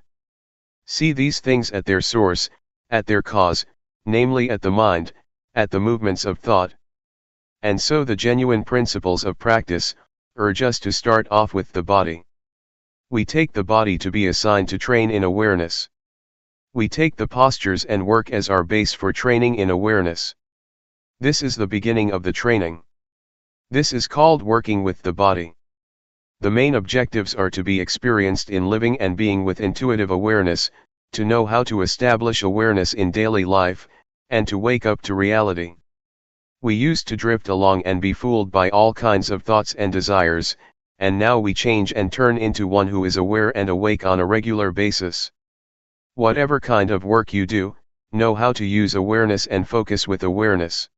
See these things at their source, at their cause, namely at the mind, at the movements of thought. And so the genuine principles of practice urge us to start off with the body. We take the body to be assigned to train in awareness. We take the postures and work as our base for training in awareness. This is the beginning of the training. This is called working with the body. The main objectives are to be experienced in living and being with intuitive awareness, to know how to establish awareness in daily life, and to wake up to reality. We used to drift along and be fooled by all kinds of thoughts and desires, and now we change and turn into one who is aware and awake on a regular basis. Whatever kind of work you do, know how to use awareness and focus with awareness.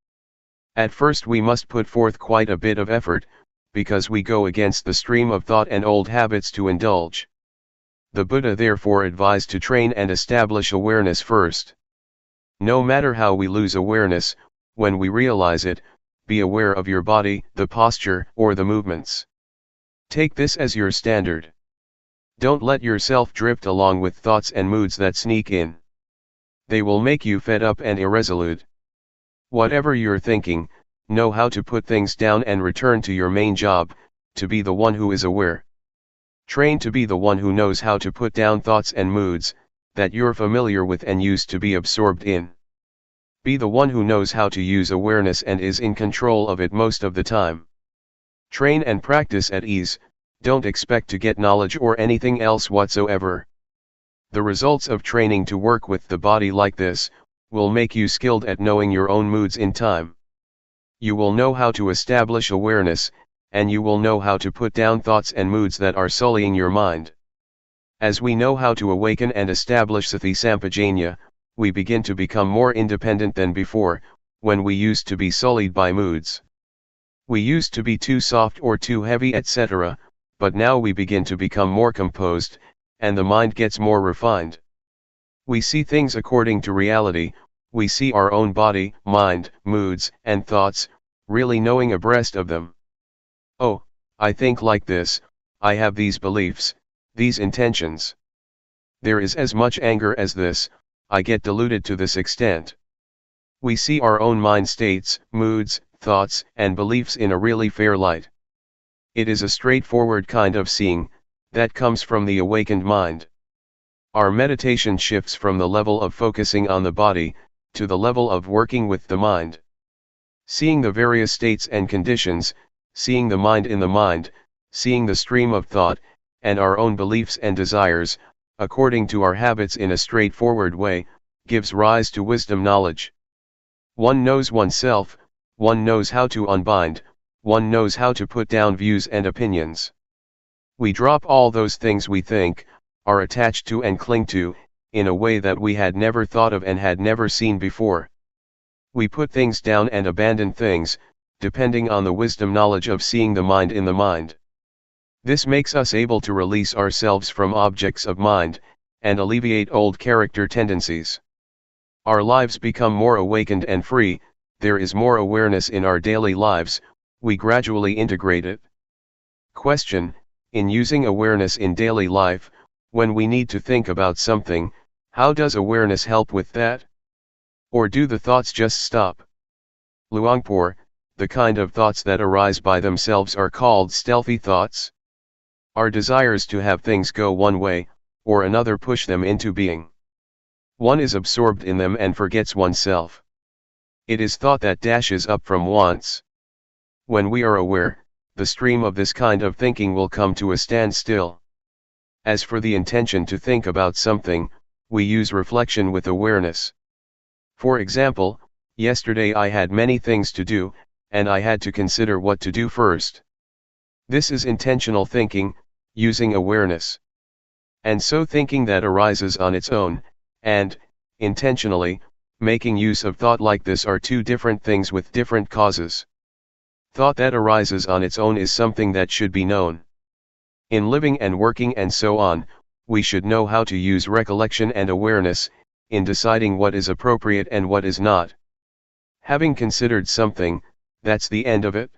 At first we must put forth quite a bit of effort, because we go against the stream of thought and old habits to indulge. The Buddha therefore advised to train and establish awareness first. No matter how we lose awareness, when we realize it, be aware of your body, the posture, or the movements. Take this as your standard. Don't let yourself drift along with thoughts and moods that sneak in. They will make you fed up and irresolute. Whatever you're thinking, know how to put things down and return to your main job, to be the one who is aware. Train to be the one who knows how to put down thoughts and moods that you're familiar with and used to be absorbed in. Be the one who knows how to use awareness and is in control of it most of the time. Train and practice at ease, don't expect to get knowledge or anything else whatsoever. The results of training to work with the body like this will make you skilled at knowing your own moods in time. You will know how to establish awareness, and you will know how to put down thoughts and moods that are sullying your mind. As we know how to awaken and establish sati sampajanya, we begin to become more independent than before, when we used to be sullied by moods. We used to be too soft or too heavy, etc., but now we begin to become more composed, and the mind gets more refined. We see things according to reality, we see our own body, mind, moods, and thoughts, really knowing abreast of them. Oh, I think like this, I have these beliefs, these intentions. There is as much anger as this, I get deluded to this extent. We see our own mind states, moods, thoughts, and beliefs in a really fair light. It is a straightforward kind of seeing, that comes from the awakened mind. Our meditation shifts from the level of focusing on the body, to the level of working with the mind. Seeing the various states and conditions, seeing the mind in the mind, seeing the stream of thought, and our own beliefs and desires, according to our habits in a straightforward way, gives rise to wisdom knowledge. One knows oneself, one knows how to unbind, one knows how to put down views and opinions. We drop all those things we think, are attached to and cling to, in a way that we had never thought of and had never seen before. We put things down and abandon things, depending on the wisdom knowledge of seeing the mind in the mind. This makes us able to release ourselves from objects of mind, and alleviate old character tendencies. Our lives become more awakened and free, there is more awareness in our daily lives, we gradually integrate it. Question: in using awareness in daily life, when we need to think about something, how does awareness help with that? Or do the thoughts just stop? Luangpor: the kind of thoughts that arise by themselves are called stealthy thoughts. Our desires to have things go one way, or another push them into being. One is absorbed in them and forgets oneself. It is thought that dashes up from wants. When we are aware, the stream of this kind of thinking will come to a standstill. As for the intention to think about something, we use reflection with awareness. For example, yesterday I had many things to do, and I had to consider what to do first. This is intentional thinking, using awareness. And so thinking that arises on its own, and, intentionally, making use of thought like this are two different things with different causes. Thought that arises on its own is something that should be known. In living and working and so on, we should know how to use recollection and awareness, in deciding what is appropriate and what is not. Having considered something, that's the end of it.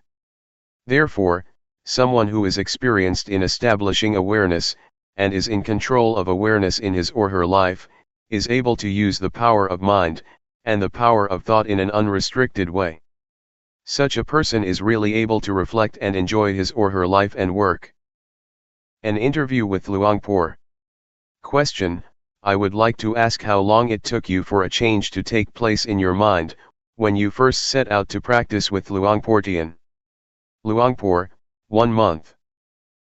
Therefore, someone who is experienced in establishing awareness, and is in control of awareness in his or her life, is able to use the power of mind, and the power of thought in an unrestricted way. Such a person is really able to reflect and enjoy his or her life and work. An interview with Luangpor. Question: I would like to ask how long it took you for a change to take place in your mind, when you first set out to practice with Luangpor Teean. Luangpor: 1 month.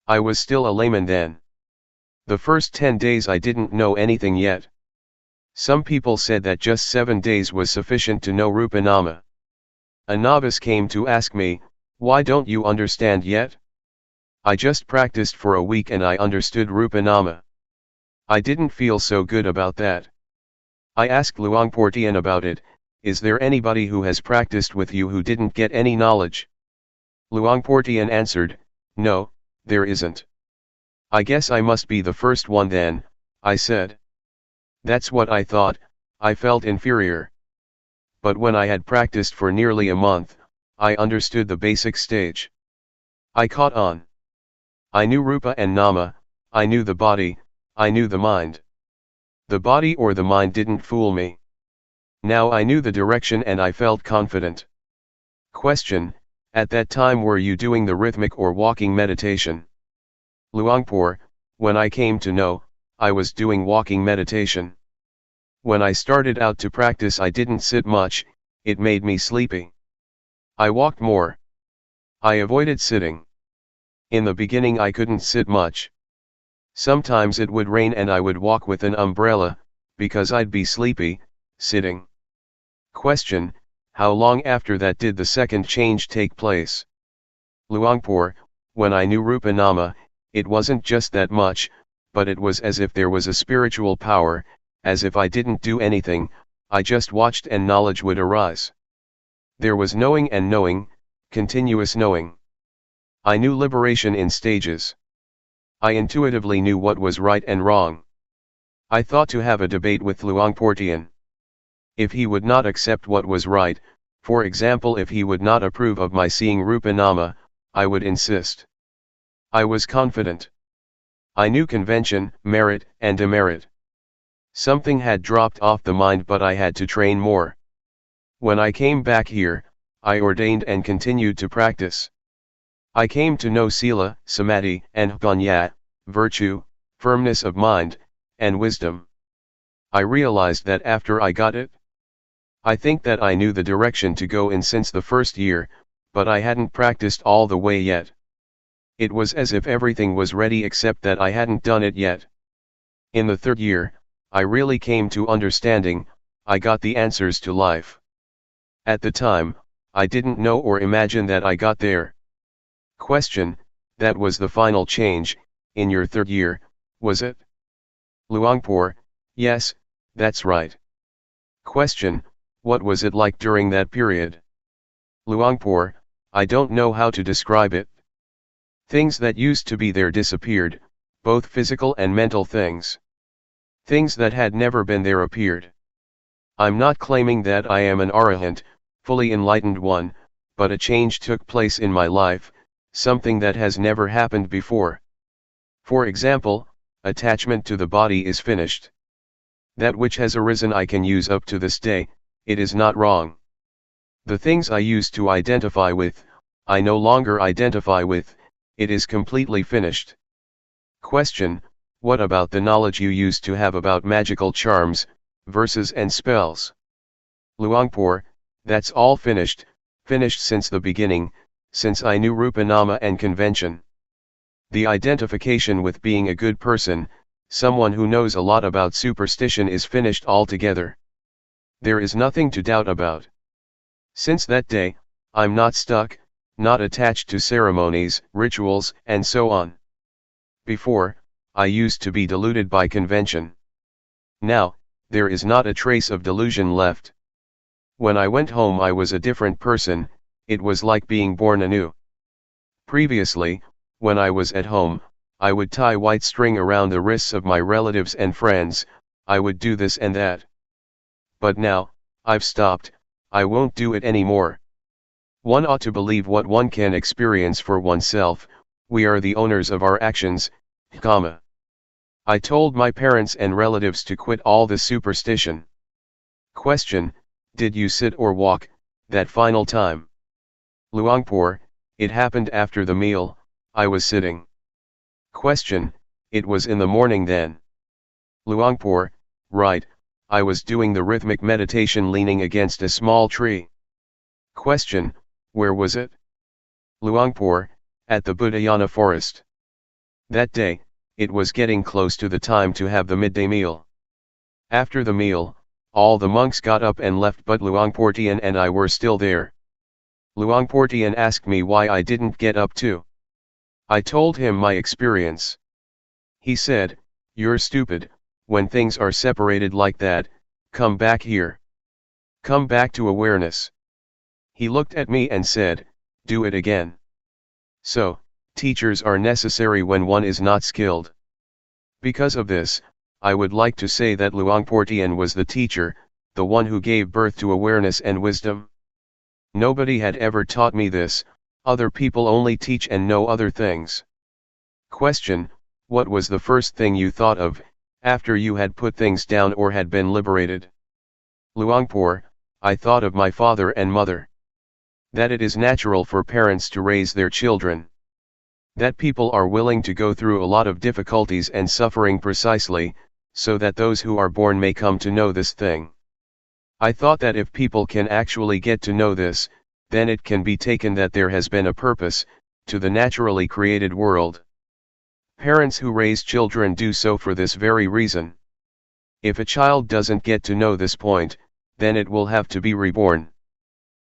I was still a layman then. The first 10 days I didn't know anything yet. Some people said that just 7 days was sufficient to know Rupa Nama. A novice came to ask me, why don't you understand yet? I just practiced for a week and I understood Rupa Nama. I didn't feel so good about that. I asked Luangpor Teean about it, is there anybody who has practiced with you who didn't get any knowledge? Luangpor Teean answered, no, there isn't. I guess I must be the first one then, I said. That's what I thought, I felt inferior. But when I had practiced for nearly a month, I understood the basic stage. I caught on. I knew Rupa and Nama, I knew the body, I knew the mind. The body or the mind didn't fool me. Now I knew the direction and I felt confident. Question: at that time were you doing the rhythmic or walking meditation? Luangpor: When I came to know, I was doing walking meditation. When I started out to practice, I didn't sit much, it made me sleepy. I walked more. I avoided sitting. In the beginning I couldn't sit much. Sometimes it would rain and I would walk with an umbrella, because I'd be sleepy, sitting. Question: how long after that did the second change take place? Luangpor: when I knew Rupa Nama, it wasn't just that much, but it was as if there was a spiritual power, as if I didn't do anything, I just watched and knowledge would arise. There was knowing and knowing, continuous knowing. I knew liberation in stages. I intuitively knew what was right and wrong. I thought to have a debate with Luangpor Teean. If he would not accept what was right, for example if he would not approve of my seeing Rupa Nama, I would insist. I was confident. I knew convention, merit and demerit. Something had dropped off the mind but I had to train more. When I came back here, I ordained and continued to practice. I came to know Sila, Samadhi and Panya, virtue, firmness of mind, and wisdom. I realized that after I got it. I think that I knew the direction to go in since the first year, but I hadn't practiced all the way yet. It was as if everything was ready except that I hadn't done it yet. In the third year, I really came to understanding, I got the answers to life. At the time, I didn't know or imagine that I got there. Question: that was the final change, in your third year, was it? Luangpor: yes, that's right. Question: what was it like during that period? Luangpor: I don't know how to describe it. Things that used to be there disappeared, both physical and mental things. Things that had never been there appeared. I'm not claiming that I am an arahant, fully enlightened one, but a change took place in my life, something that has never happened before. For example, attachment to the body is finished. That which has arisen I can use up to this day, it is not wrong. The things I used to identify with, I no longer identify with, it is completely finished. Question: what about the knowledge you used to have about magical charms, verses and spells? Luangpor: that's all finished, finished since the beginning, since I knew Rupa Nama and convention. The identification with being a good person, someone who knows a lot about superstition is finished altogether. There is nothing to doubt about. Since that day, I'm not stuck, not attached to ceremonies, rituals, and so on. Before, I used to be deluded by convention. Now, there is not a trace of delusion left. When I went home I was a different person, it was like being born anew. Previously, when I was at home, I would tie white string around the wrists of my relatives and friends, I would do this and that. But now, I've stopped, I won't do it anymore. One ought to believe what one can experience for oneself, we are the owners of our actions, karma. I told my parents and relatives to quit all the superstition. Question: did you sit or walk, that final time? Luangpor: it happened after the meal, I was sitting. Question: it was in the morning then? Luangpor: right, I was doing the rhythmic meditation leaning against a small tree. Question: where was it? Luangpor: at the Budayana forest. That day, it was getting close to the time to have the midday meal. After the meal, all the monks got up and left but Luangpor Teean and I were still there. Luangpor Teean asked me why I didn't get up too. I told him my experience. He said, "You're stupid, when things are separated like that, come back here. Come back to awareness." He looked at me and said, "Do it again." So, teachers are necessary when one is not skilled. Because of this, I would like to say that Luangpor Teean was the teacher, the one who gave birth to awareness and wisdom. Nobody had ever taught me this, other people only teach and know other things. Question: what was the first thing you thought of, after you had put things down or had been liberated? Luangpor: I thought of my father and mother. That it is natural for parents to raise their children. That people are willing to go through a lot of difficulties and suffering precisely, so that those who are born may come to know this thing. I thought that if people can actually get to know this, then it can be taken that there has been a purpose to the naturally created world. Parents who raise children do so for this very reason. If a child doesn't get to know this point, then it will have to be reborn.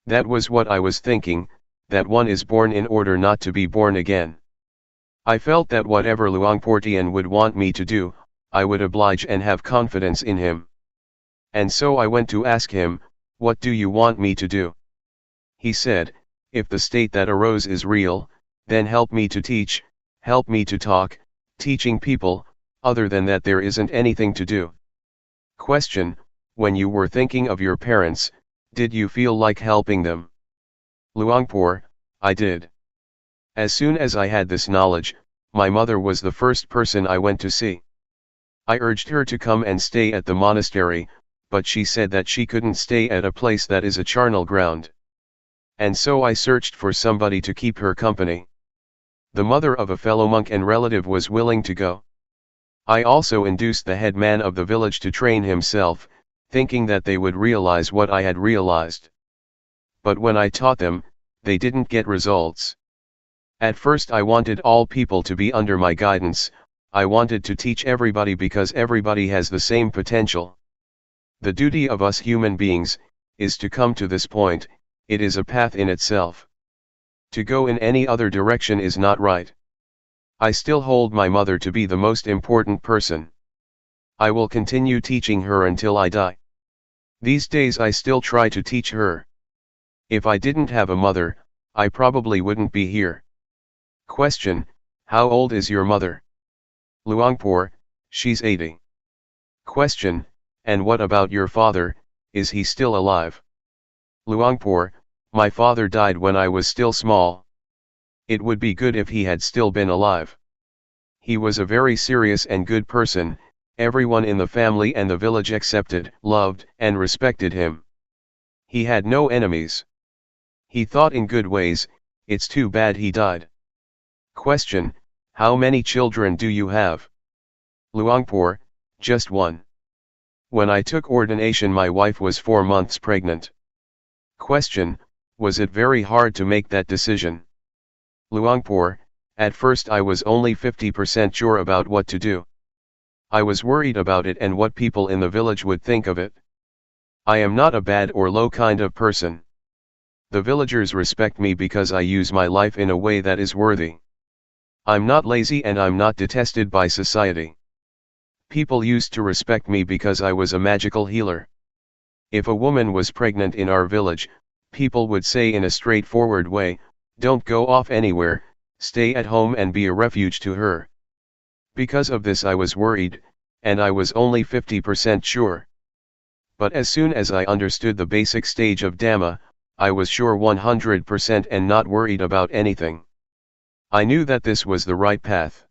That was what I was thinking, that one is born in order not to be born again. I felt that whatever Luangpor Teean would want me to do, I would oblige and have confidence in him. And so I went to ask him, "What do you want me to do?" He said, "If the state that arose is real, then help me to teach, help me to talk, teaching people, other than that there isn't anything to do." Question: when you were thinking of your parents, did you feel like helping them? Luangpor: I did. As soon as I had this knowledge, my mother was the first person I went to see. I urged her to come and stay at the monastery, but she said that she couldn't stay at a place that is a charnel ground. And so I searched for somebody to keep her company. The mother of a fellow monk and relative was willing to go. I also induced the headman of the village to train himself, thinking that they would realize what I had realized. But when I taught them, they didn't get results. At first I wanted all people to be under my guidance. I wanted to teach everybody because everybody has the same potential. The duty of us human beings is to come to this point. It is a path in itself. To go in any other direction is not right. I still hold my mother to be the most important person. I will continue teaching her until I die. These days I still try to teach her. If I didn't have a mother, I probably wouldn't be here. Question: how old is your mother? Luangpor: she's 80. Question: and what about your father, is he still alive? Luangpor: my father died when I was still small. It would be good if he had still been alive. He was a very serious and good person. Everyone in the family and the village accepted, loved, and respected him. He had no enemies. He thought in good ways. It's too bad he died. Question: how many children do you have? Luangpor: just one. When I took ordination my wife was 4 months pregnant. Question: was it very hard to make that decision? Luangpor: at first I was only 50% sure about what to do. I was worried about it and what people in the village would think of it. I am not a bad or low kind of person. The villagers respect me because I use my life in a way that is worthy. I'm not lazy and I'm not detested by society. People used to respect me because I was a magical healer. If a woman was pregnant in our village, people would say in a straightforward way, "Don't go off anywhere, stay at home and be a refuge to her." Because of this I was worried, and I was only 50% sure. But as soon as I understood the basic stage of Dhamma, I was sure 100% and not worried about anything. I knew that this was the right path.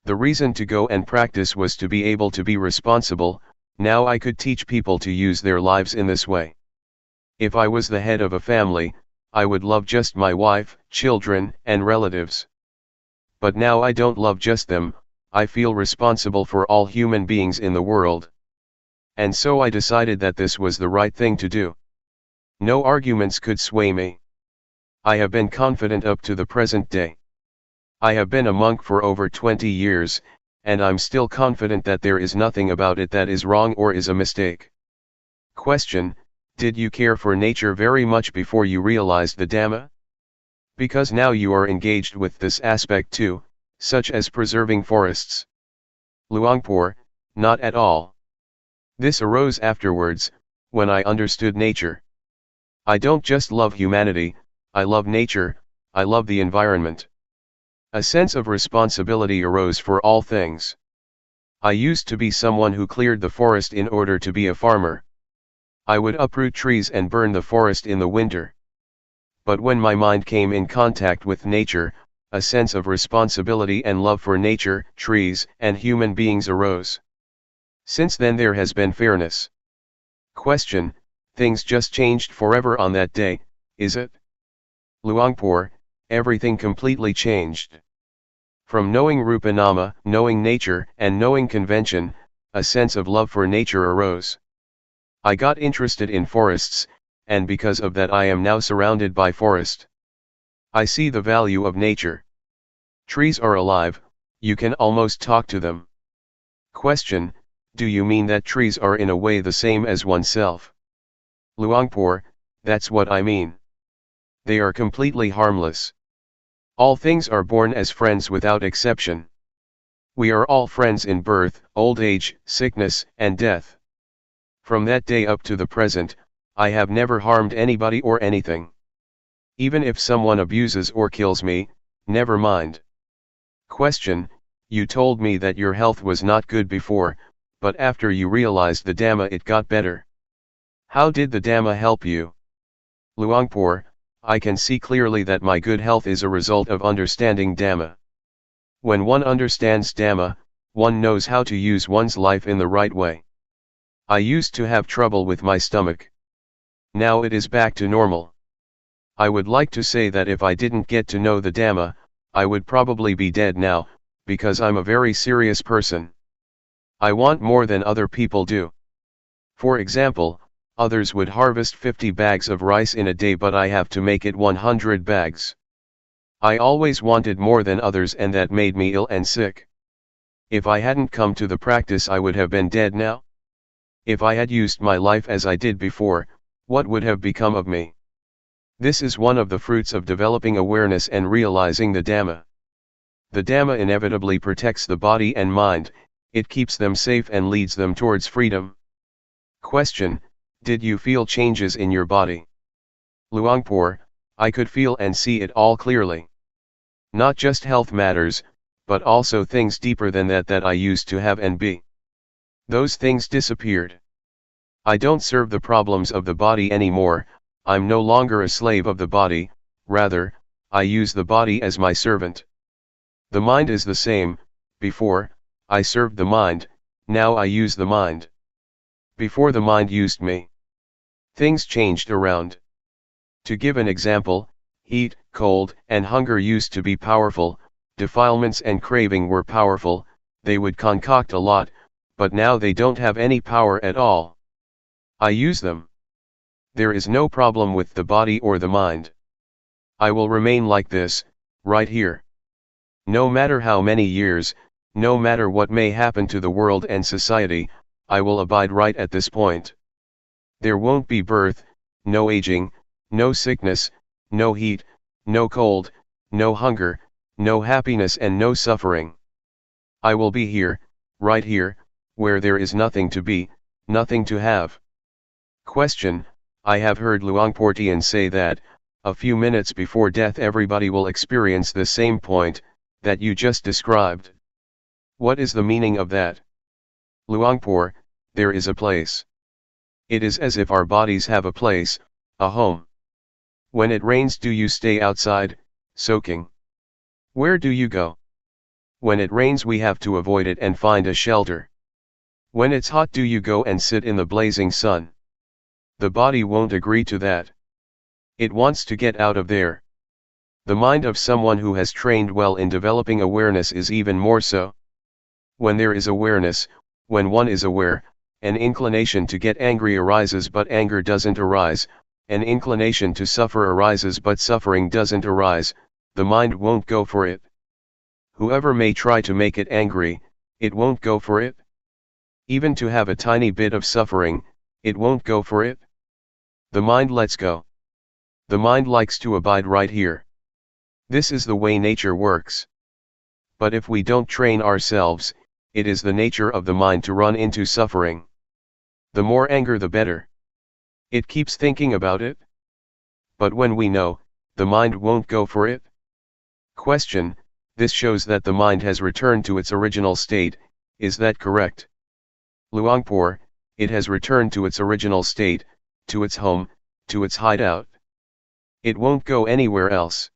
The reason to go and practice was to be able to be responsible. Now I could teach people to use their lives in this way. If I was the head of a family, I would love just my wife, children, and relatives. But now I don't love just them. I feel responsible for all human beings in the world. And so I decided that this was the right thing to do. No arguments could sway me. I have been confident up to the present day. I have been a monk for over 20 years, and I'm still confident that there is nothing about it that is wrong or is a mistake. Question: did you care for nature very much before you realized the Dhamma? Because now you are engaged with this aspect too, such as preserving forests. Luangpor: not at all. This arose afterwards, when I understood nature. I don't just love humanity, I love nature, I love the environment. A sense of responsibility arose for all things. I used to be someone who cleared the forest in order to be a farmer. I would uproot trees and burn the forest in the winter. But when my mind came in contact with nature, a sense of responsibility and love for nature, trees, and human beings arose. Since then there has been fairness. Question: things just changed forever on that day, is it? Luangpor: everything completely changed. From knowing Rupanama, knowing nature, and knowing convention, a sense of love for nature arose. I got interested in forests, and because of that I am now surrounded by forest. I see the value of nature. Trees are alive, you can almost talk to them. Question: do you mean that trees are in a way the same as oneself? Luangpor: that's what I mean. They are completely harmless. All things are born as friends without exception. We are all friends in birth, old age, sickness, and death. From that day up to the present, I have never harmed anybody or anything. Even if someone abuses or kills me, never mind. Question: you told me that your health was not good before, but after you realized the Dhamma it got better. How did the Dhamma help you? Luangpor: I can see clearly that my good health is a result of understanding Dhamma. When one understands Dhamma, one knows how to use one's life in the right way. I used to have trouble with my stomach. Now it is back to normal. I would like to say that if I didn't get to know the Dhamma, I would probably be dead now, because I'm a very serious person. I want more than other people do. For example, others would harvest 50 bags of rice in a day, but I have to make it 100 bags. I always wanted more than others, and that made me ill and sick. If I hadn't come to the practice, I would have been dead now. If I had used my life as I did before, what would have become of me? This is one of the fruits of developing awareness and realizing the Dhamma. The Dhamma inevitably protects the body and mind, it keeps them safe and leads them towards freedom. Question: did you feel changes in your body? Luangpor: I could feel and see it all clearly. Not just health matters, but also things deeper than that I used to have and be. Those things disappeared. I don't serve the problems of the body anymore, I'm no longer a slave of the body, rather, I use the body as my servant. The mind is the same. Before, I served the mind, now I use the mind. Before the mind used me. Things changed around. To give an example, heat, cold, and hunger used to be powerful, defilements and craving were powerful, they would concoct a lot, but now they don't have any power at all. I use them. There is no problem with the body or the mind. I will remain like this, right here. No matter how many years, no matter what may happen to the world and society, I will abide right at this point. There won't be birth, no aging, no sickness, no heat, no cold, no hunger, no happiness and no suffering. I will be here, right here, where there is nothing to be, nothing to have. Question: I have heard Luangpor Teean say that, a few minutes before death everybody will experience the same point, that you just described. What is the meaning of that? Luangpor: there is a place. It is as if our bodies have a place, a home. When it rains, do you stay outside, soaking? Where do you go? When it rains we have to avoid it and find a shelter. When it's hot, do you go and sit in the blazing sun? The body won't agree to that. It wants to get out of there. The mind of someone who has trained well in developing awareness is even more so. When there is awareness, when one is aware, an inclination to get angry arises but anger doesn't arise, an inclination to suffer arises but suffering doesn't arise, the mind won't go for it. Whoever may try to make it angry, it won't go for it. Even to have a tiny bit of suffering, it won't go for it. The mind lets go. The mind likes to abide right here. This is the way nature works. But if we don't train ourselves, it is the nature of the mind to run into suffering. The more anger the better. It keeps thinking about it. But when we know, the mind won't go for it. Question: this shows that the mind has returned to its original state, is that correct? Luangpor: it has returned to its original state, to its home, to its hideout. It won't go anywhere else.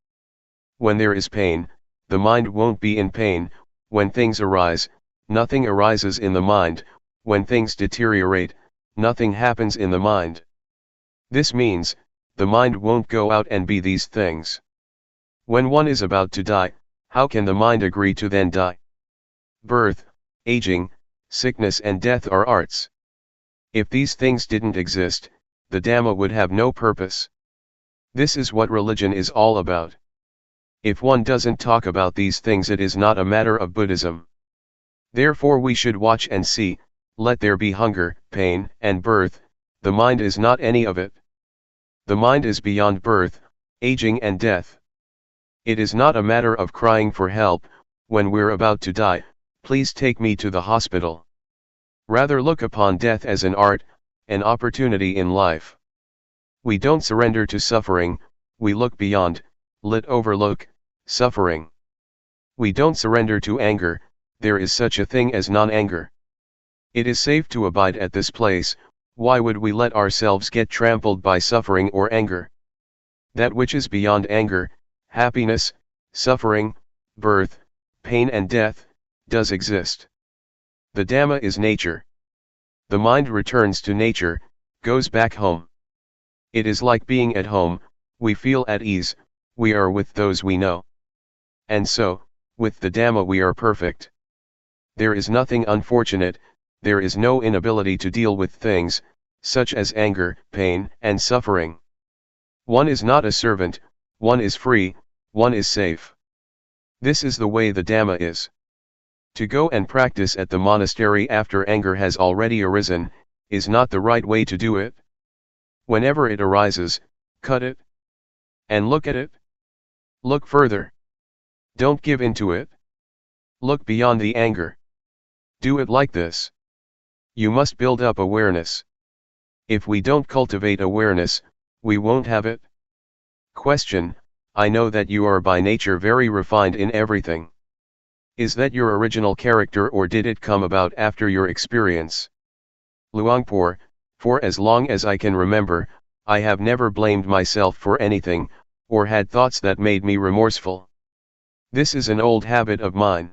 When there is pain, the mind won't be in pain. When things arise, nothing arises in the mind. When things deteriorate, nothing happens in the mind. This means, the mind won't go out and be these things. When one is about to die, How can the mind agree to then die? Birth, aging, sickness and death are arts. If these things didn't exist, the Dhamma would have no purpose. This is what religion is all about. If one doesn't talk about these things, it is not a matter of Buddhism. Therefore we should watch and see, let there be hunger, pain, and birth, the mind is not any of it. The mind is beyond birth, aging and death. It is not a matter of crying for help, when we're about to die, please take me to the hospital. Rather look upon death as an art, an opportunity in life. We don't surrender to suffering, we look beyond, overlook, suffering. We don't surrender to anger, there is such a thing as non-anger. It is safe to abide at this place, why would we let ourselves get trampled by suffering or anger? That which is beyond anger, happiness, suffering, birth, pain and death, does exist. The Dhamma is nature. The mind returns to nature, goes back home. It is like being at home, we feel at ease, we are with those we know. And so, with the Dhamma we are perfect. There is nothing unfortunate, there is no inability to deal with things, such as anger, pain, and suffering. One is not a servant, one is free, one is safe. This is the way the Dhamma is. To go and practice at the monastery after anger has already arisen, is not the right way to do it. Whenever it arises, cut it. And look at it. Look further. Don't give in to it. Look beyond the anger. Do it like this. You must build up awareness. If we don't cultivate awareness, we won't have it. Question: I know that you are by nature very refined in everything. Is that your original character or did it come about after your experience? Luangpor: for as long as I can remember, I have never blamed myself for anything, or had thoughts that made me remorseful. This is an old habit of mine.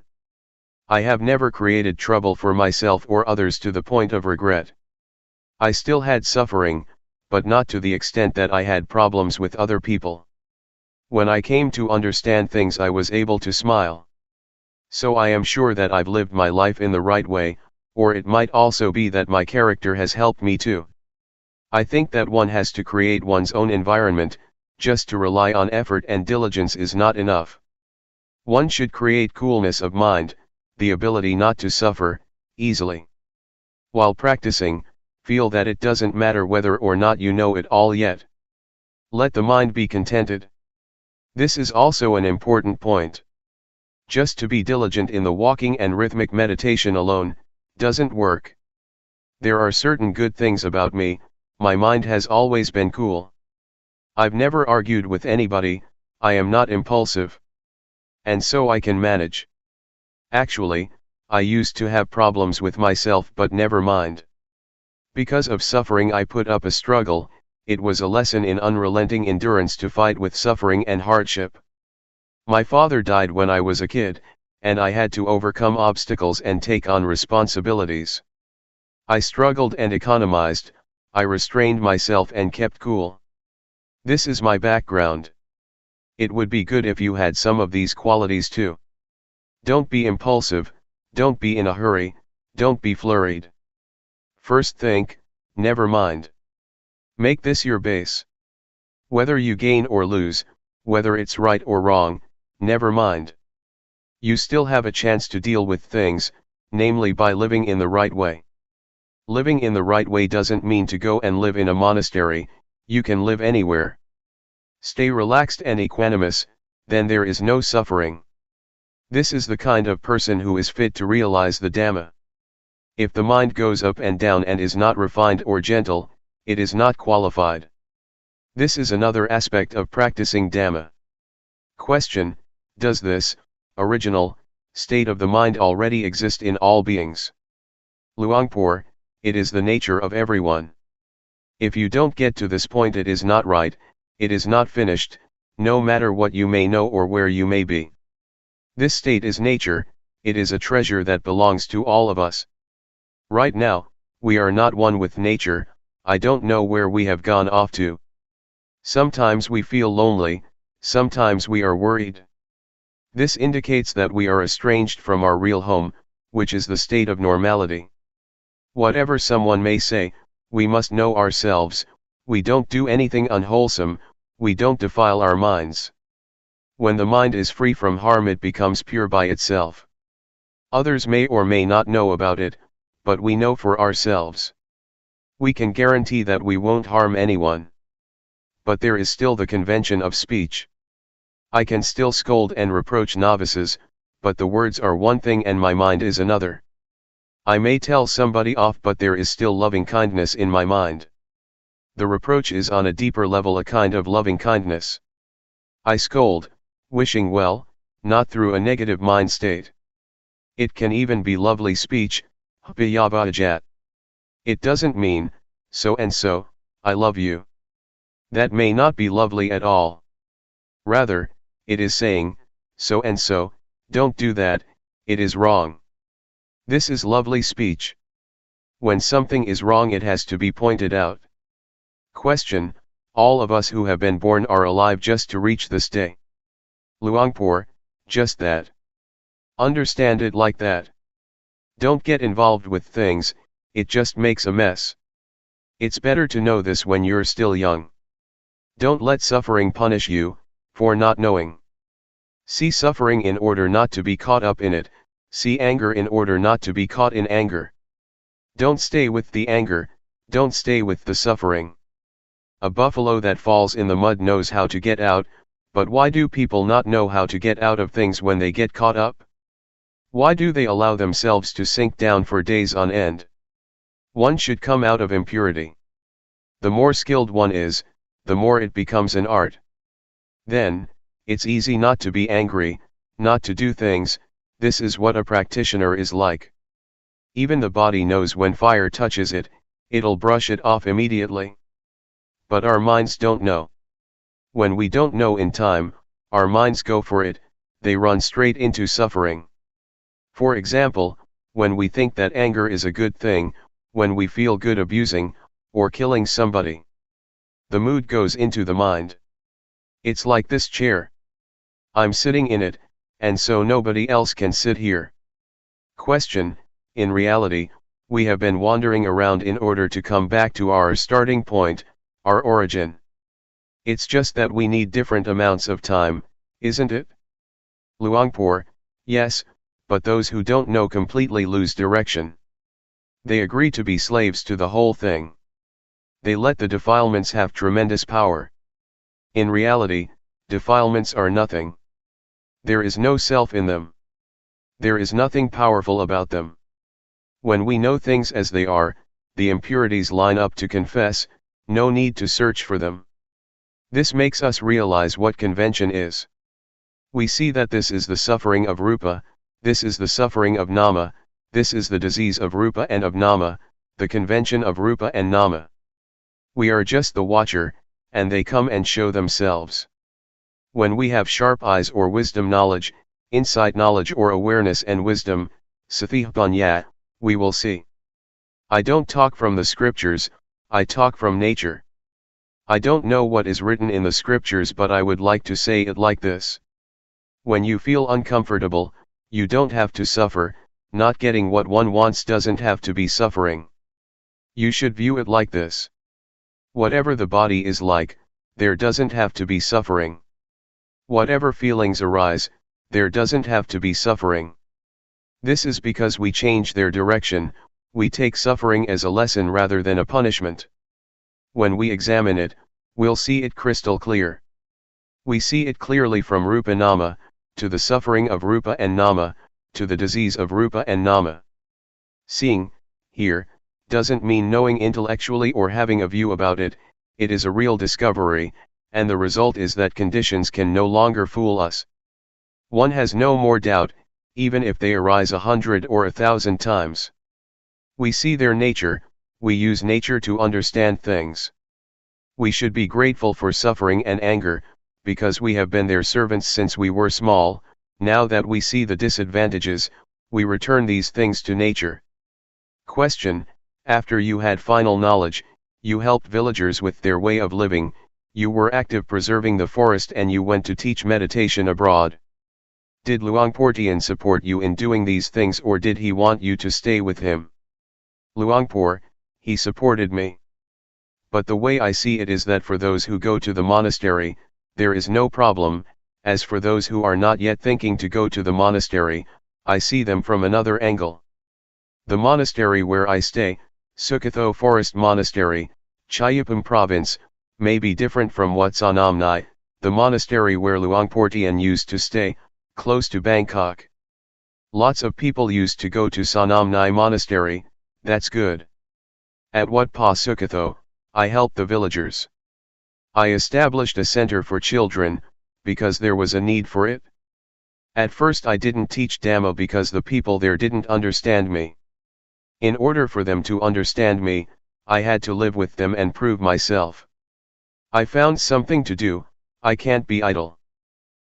I have never created trouble for myself or others to the point of regret. I still had suffering, but not to the extent that I had problems with other people. When I came to understand things, I was able to smile. So I am sure that I've lived my life in the right way, or it might also be that my character has helped me too. I think that one has to create one's own environment, just to rely on effort and diligence is not enough. One should create coolness of mind, the ability not to suffer easily. While practicing, feel that it doesn't matter whether or not you know it all yet. Let the mind be contented. This is also an important point. Just to be diligent in the walking and rhythmic meditation alone, doesn't work. There are certain good things about me, my mind has always been cool. I've never argued with anybody, I am not impulsive. And so I can manage. Actually, I used to have problems with myself, but never mind. Because of suffering I put up a struggle, it was a lesson in unrelenting endurance to fight with suffering and hardship. My father died when I was a kid, and I had to overcome obstacles and take on responsibilities. I struggled and economized, I restrained myself and kept cool. This is my background. It would be good if you had some of these qualities too. Don't be impulsive, don't be in a hurry, don't be flurried. First think, never mind. Make this your base. Whether you gain or lose, whether it's right or wrong, never mind. You still have a chance to deal with things, namely by living in the right way. Living in the right way doesn't mean to go and live in a monastery, you can live anywhere. Stay relaxed and equanimous, then there is no suffering. This is the kind of person who is fit to realize the Dhamma. If the mind goes up and down and is not refined or gentle, it is not qualified. This is another aspect of practicing Dhamma. Question: does this, original, state of the mind already exist in all beings? Luangpor: it is the nature of everyone. If you don't get to this point, it is not right, it is not finished, no matter what you may know or where you may be. This state is nature, it is a treasure that belongs to all of us. Right now, we are not one with nature, I don't know where we have gone off to. Sometimes we feel lonely, sometimes we are worried. This indicates that we are estranged from our real home, which is the state of normality. Whatever someone may say, we must know ourselves, we don't do anything unwholesome, we don't defile our minds. When the mind is free from harm, it becomes pure by itself. Others may or may not know about it, but we know for ourselves. We can guarantee that we won't harm anyone. But there is still the convention of speech. I can still scold and reproach novices, but the words are one thing and my mind is another. I may tell somebody off, but there is still loving kindness in my mind. The reproach is on a deeper level, a kind of loving kindness. I scold, wishing well, not through a negative mind state. It can even be lovely speech, it doesn't mean, so and so, I love you. That may not be lovely at all. Rather, it is saying, so and so, don't do that, it is wrong. This is lovely speech. When something is wrong, it has to be pointed out. Question: all of us who have been born are alive just to reach this day. Luangpor, just that. Understand it like that. Don't get involved with things, it just makes a mess. It's better to know this when you're still young. Don't let suffering punish you, for not knowing. See suffering in order not to be caught up in it, see anger in order not to be caught in anger. Don't stay with the anger, don't stay with the suffering. A buffalo that falls in the mud knows how to get out, but why do people not know how to get out of things when they get caught up? Why do they allow themselves to sink down for days on end? One should come out of impurity. The more skilled one is, the more it becomes an art. Then, it's easy not to be angry, not to do things. This is what a practitioner is like. Even the body knows when fire touches it, it'll brush it off immediately. But our minds don't know. When we don't know in time, our minds go for it, they run straight into suffering. For example, when we think that anger is a good thing, when we feel good abusing, or killing somebody, the mood goes into the mind. It's like this chair. I'm sitting in it, and so nobody else can sit here. Question: in reality, we have been wandering around in order to come back to our starting point, our origin. It's just that we need different amounts of time, isn't it? Luangpor: yes, but those who don't know completely lose direction. They agree to be slaves to the whole thing. They let the defilements have tremendous power. In reality, defilements are nothing. There is no self in them. There is nothing powerful about them. When we know things as they are, the impurities line up to confess, no need to search for them. This makes us realize what convention is. We see that this is the suffering of Rupa, this is the suffering of Nama, this is the disease of Rupa and of Nama, the convention of Rupa and Nama. We are just the watcher, and they come and show themselves. When we have sharp eyes or wisdom knowledge, insight knowledge or awareness and wisdom, sathipanya, we will see. I don't talk from the scriptures, I talk from nature. I don't know what is written in the scriptures, but I would like to say it like this. When you feel uncomfortable, you don't have to suffer, not getting what one wants doesn't have to be suffering. You should view it like this. Whatever the body is like, there doesn't have to be suffering. Whatever feelings arise, there doesn't have to be suffering. This is because we change their direction, we take suffering as a lesson rather than a punishment. When we examine it, we'll see it crystal clear. We see it clearly from Rupa Nama, to the suffering of Rupa and Nama, to the disease of Rupa and Nama. Seeing, here, doesn't mean knowing intellectually or having a view about it, it is a real discovery, and the result is that conditions can no longer fool us. One has no more doubt, even if they arise 100 or 1,000 times. We see their nature, we use nature to understand things. We should be grateful for suffering and anger, because we have been their servants since we were small. Now that we see the disadvantages, we return these things to nature. Question: after you had final knowledge, you helped villagers with their way of living, you were active preserving the forest, and you went to teach meditation abroad. Did Luangpor Teean support you in doing these things, or did he want you to stay with him? Luangpor, he supported me. But the way I see it is that for those who go to the monastery, there is no problem. As for those who are not yet thinking to go to the monastery, I see them from another angle. The monastery where I stay, Sukatho Forest Monastery, Chayapam Province, may be different from what Sonamnai, the monastery where Luangpor Teean used to stay, close to Bangkok. Lots of people used to go to Sonamnai Monastery, that's good. At Wat Pa Sukatho, I helped the villagers. I established a center for children, because there was a need for it. At first I didn't teach Dhamma because the people there didn't understand me. In order for them to understand me, I had to live with them and prove myself. I found something to do, I can't be idle.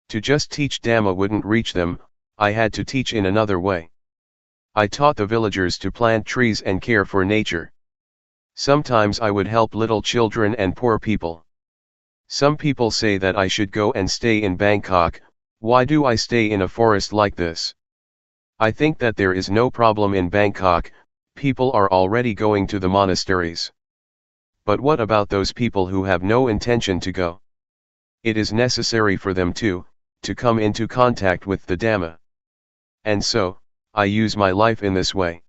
To just teach Dhamma wouldn't reach them, I had to teach in another way. I taught the villagers to plant trees and care for nature. Sometimes I would help little children and poor people. Some people say that I should go and stay in Bangkok. Why do I stay in a forest like this? I think that there is no problem in Bangkok, people are already going to the monasteries. But what about those people who have no intention to go? It is necessary for them to come into contact with the Dhamma. And so, I use my life in this way.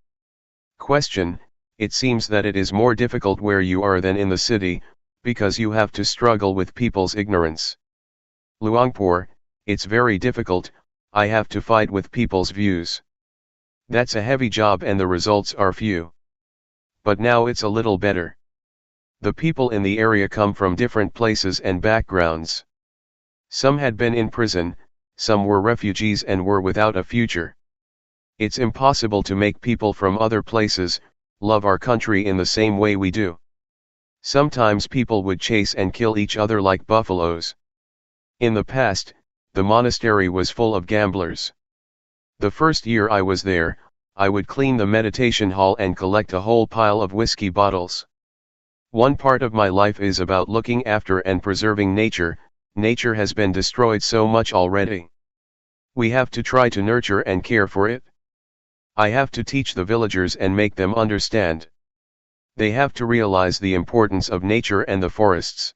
Question: it seems that it is more difficult where you are than in the city, because you have to struggle with people's ignorance. Luangpor, it's very difficult, I have to fight with people's views. That's a heavy job and the results are few. But now it's a little better. The people in the area come from different places and backgrounds. Some had been in prison, some were refugees and were without a future. It's impossible to make people from other places love our country in the same way we do. Sometimes people would chase and kill each other like buffaloes. In the past, the monastery was full of gamblers. The first year I was there, I would clean the meditation hall and collect a whole pile of whiskey bottles. One part of my life is about looking after and preserving nature. Nature has been destroyed so much already. We have to try to nurture and care for it. I have to teach the villagers and make them understand. They have to realize the importance of nature and the forests.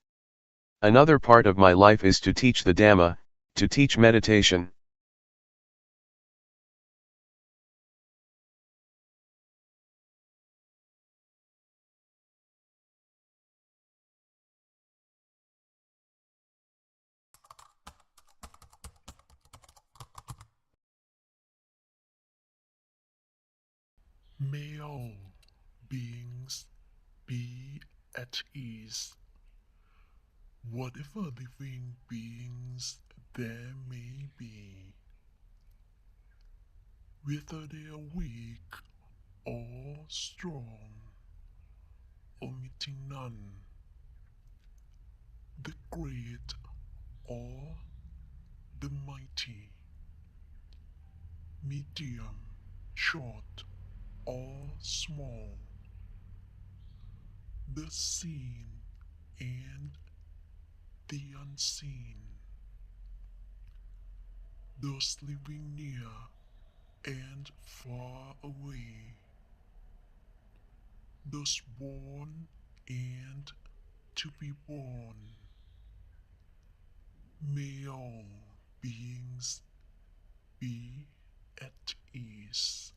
Another part of my life is to teach the Dhamma, to teach meditation. May all beings be at ease. Whatever living beings there may be, whether they are weak or strong, omitting none, the great or the mighty, medium, short or small, the seen and the unseen, those living near and far away, those born and to be born. May all beings be at ease.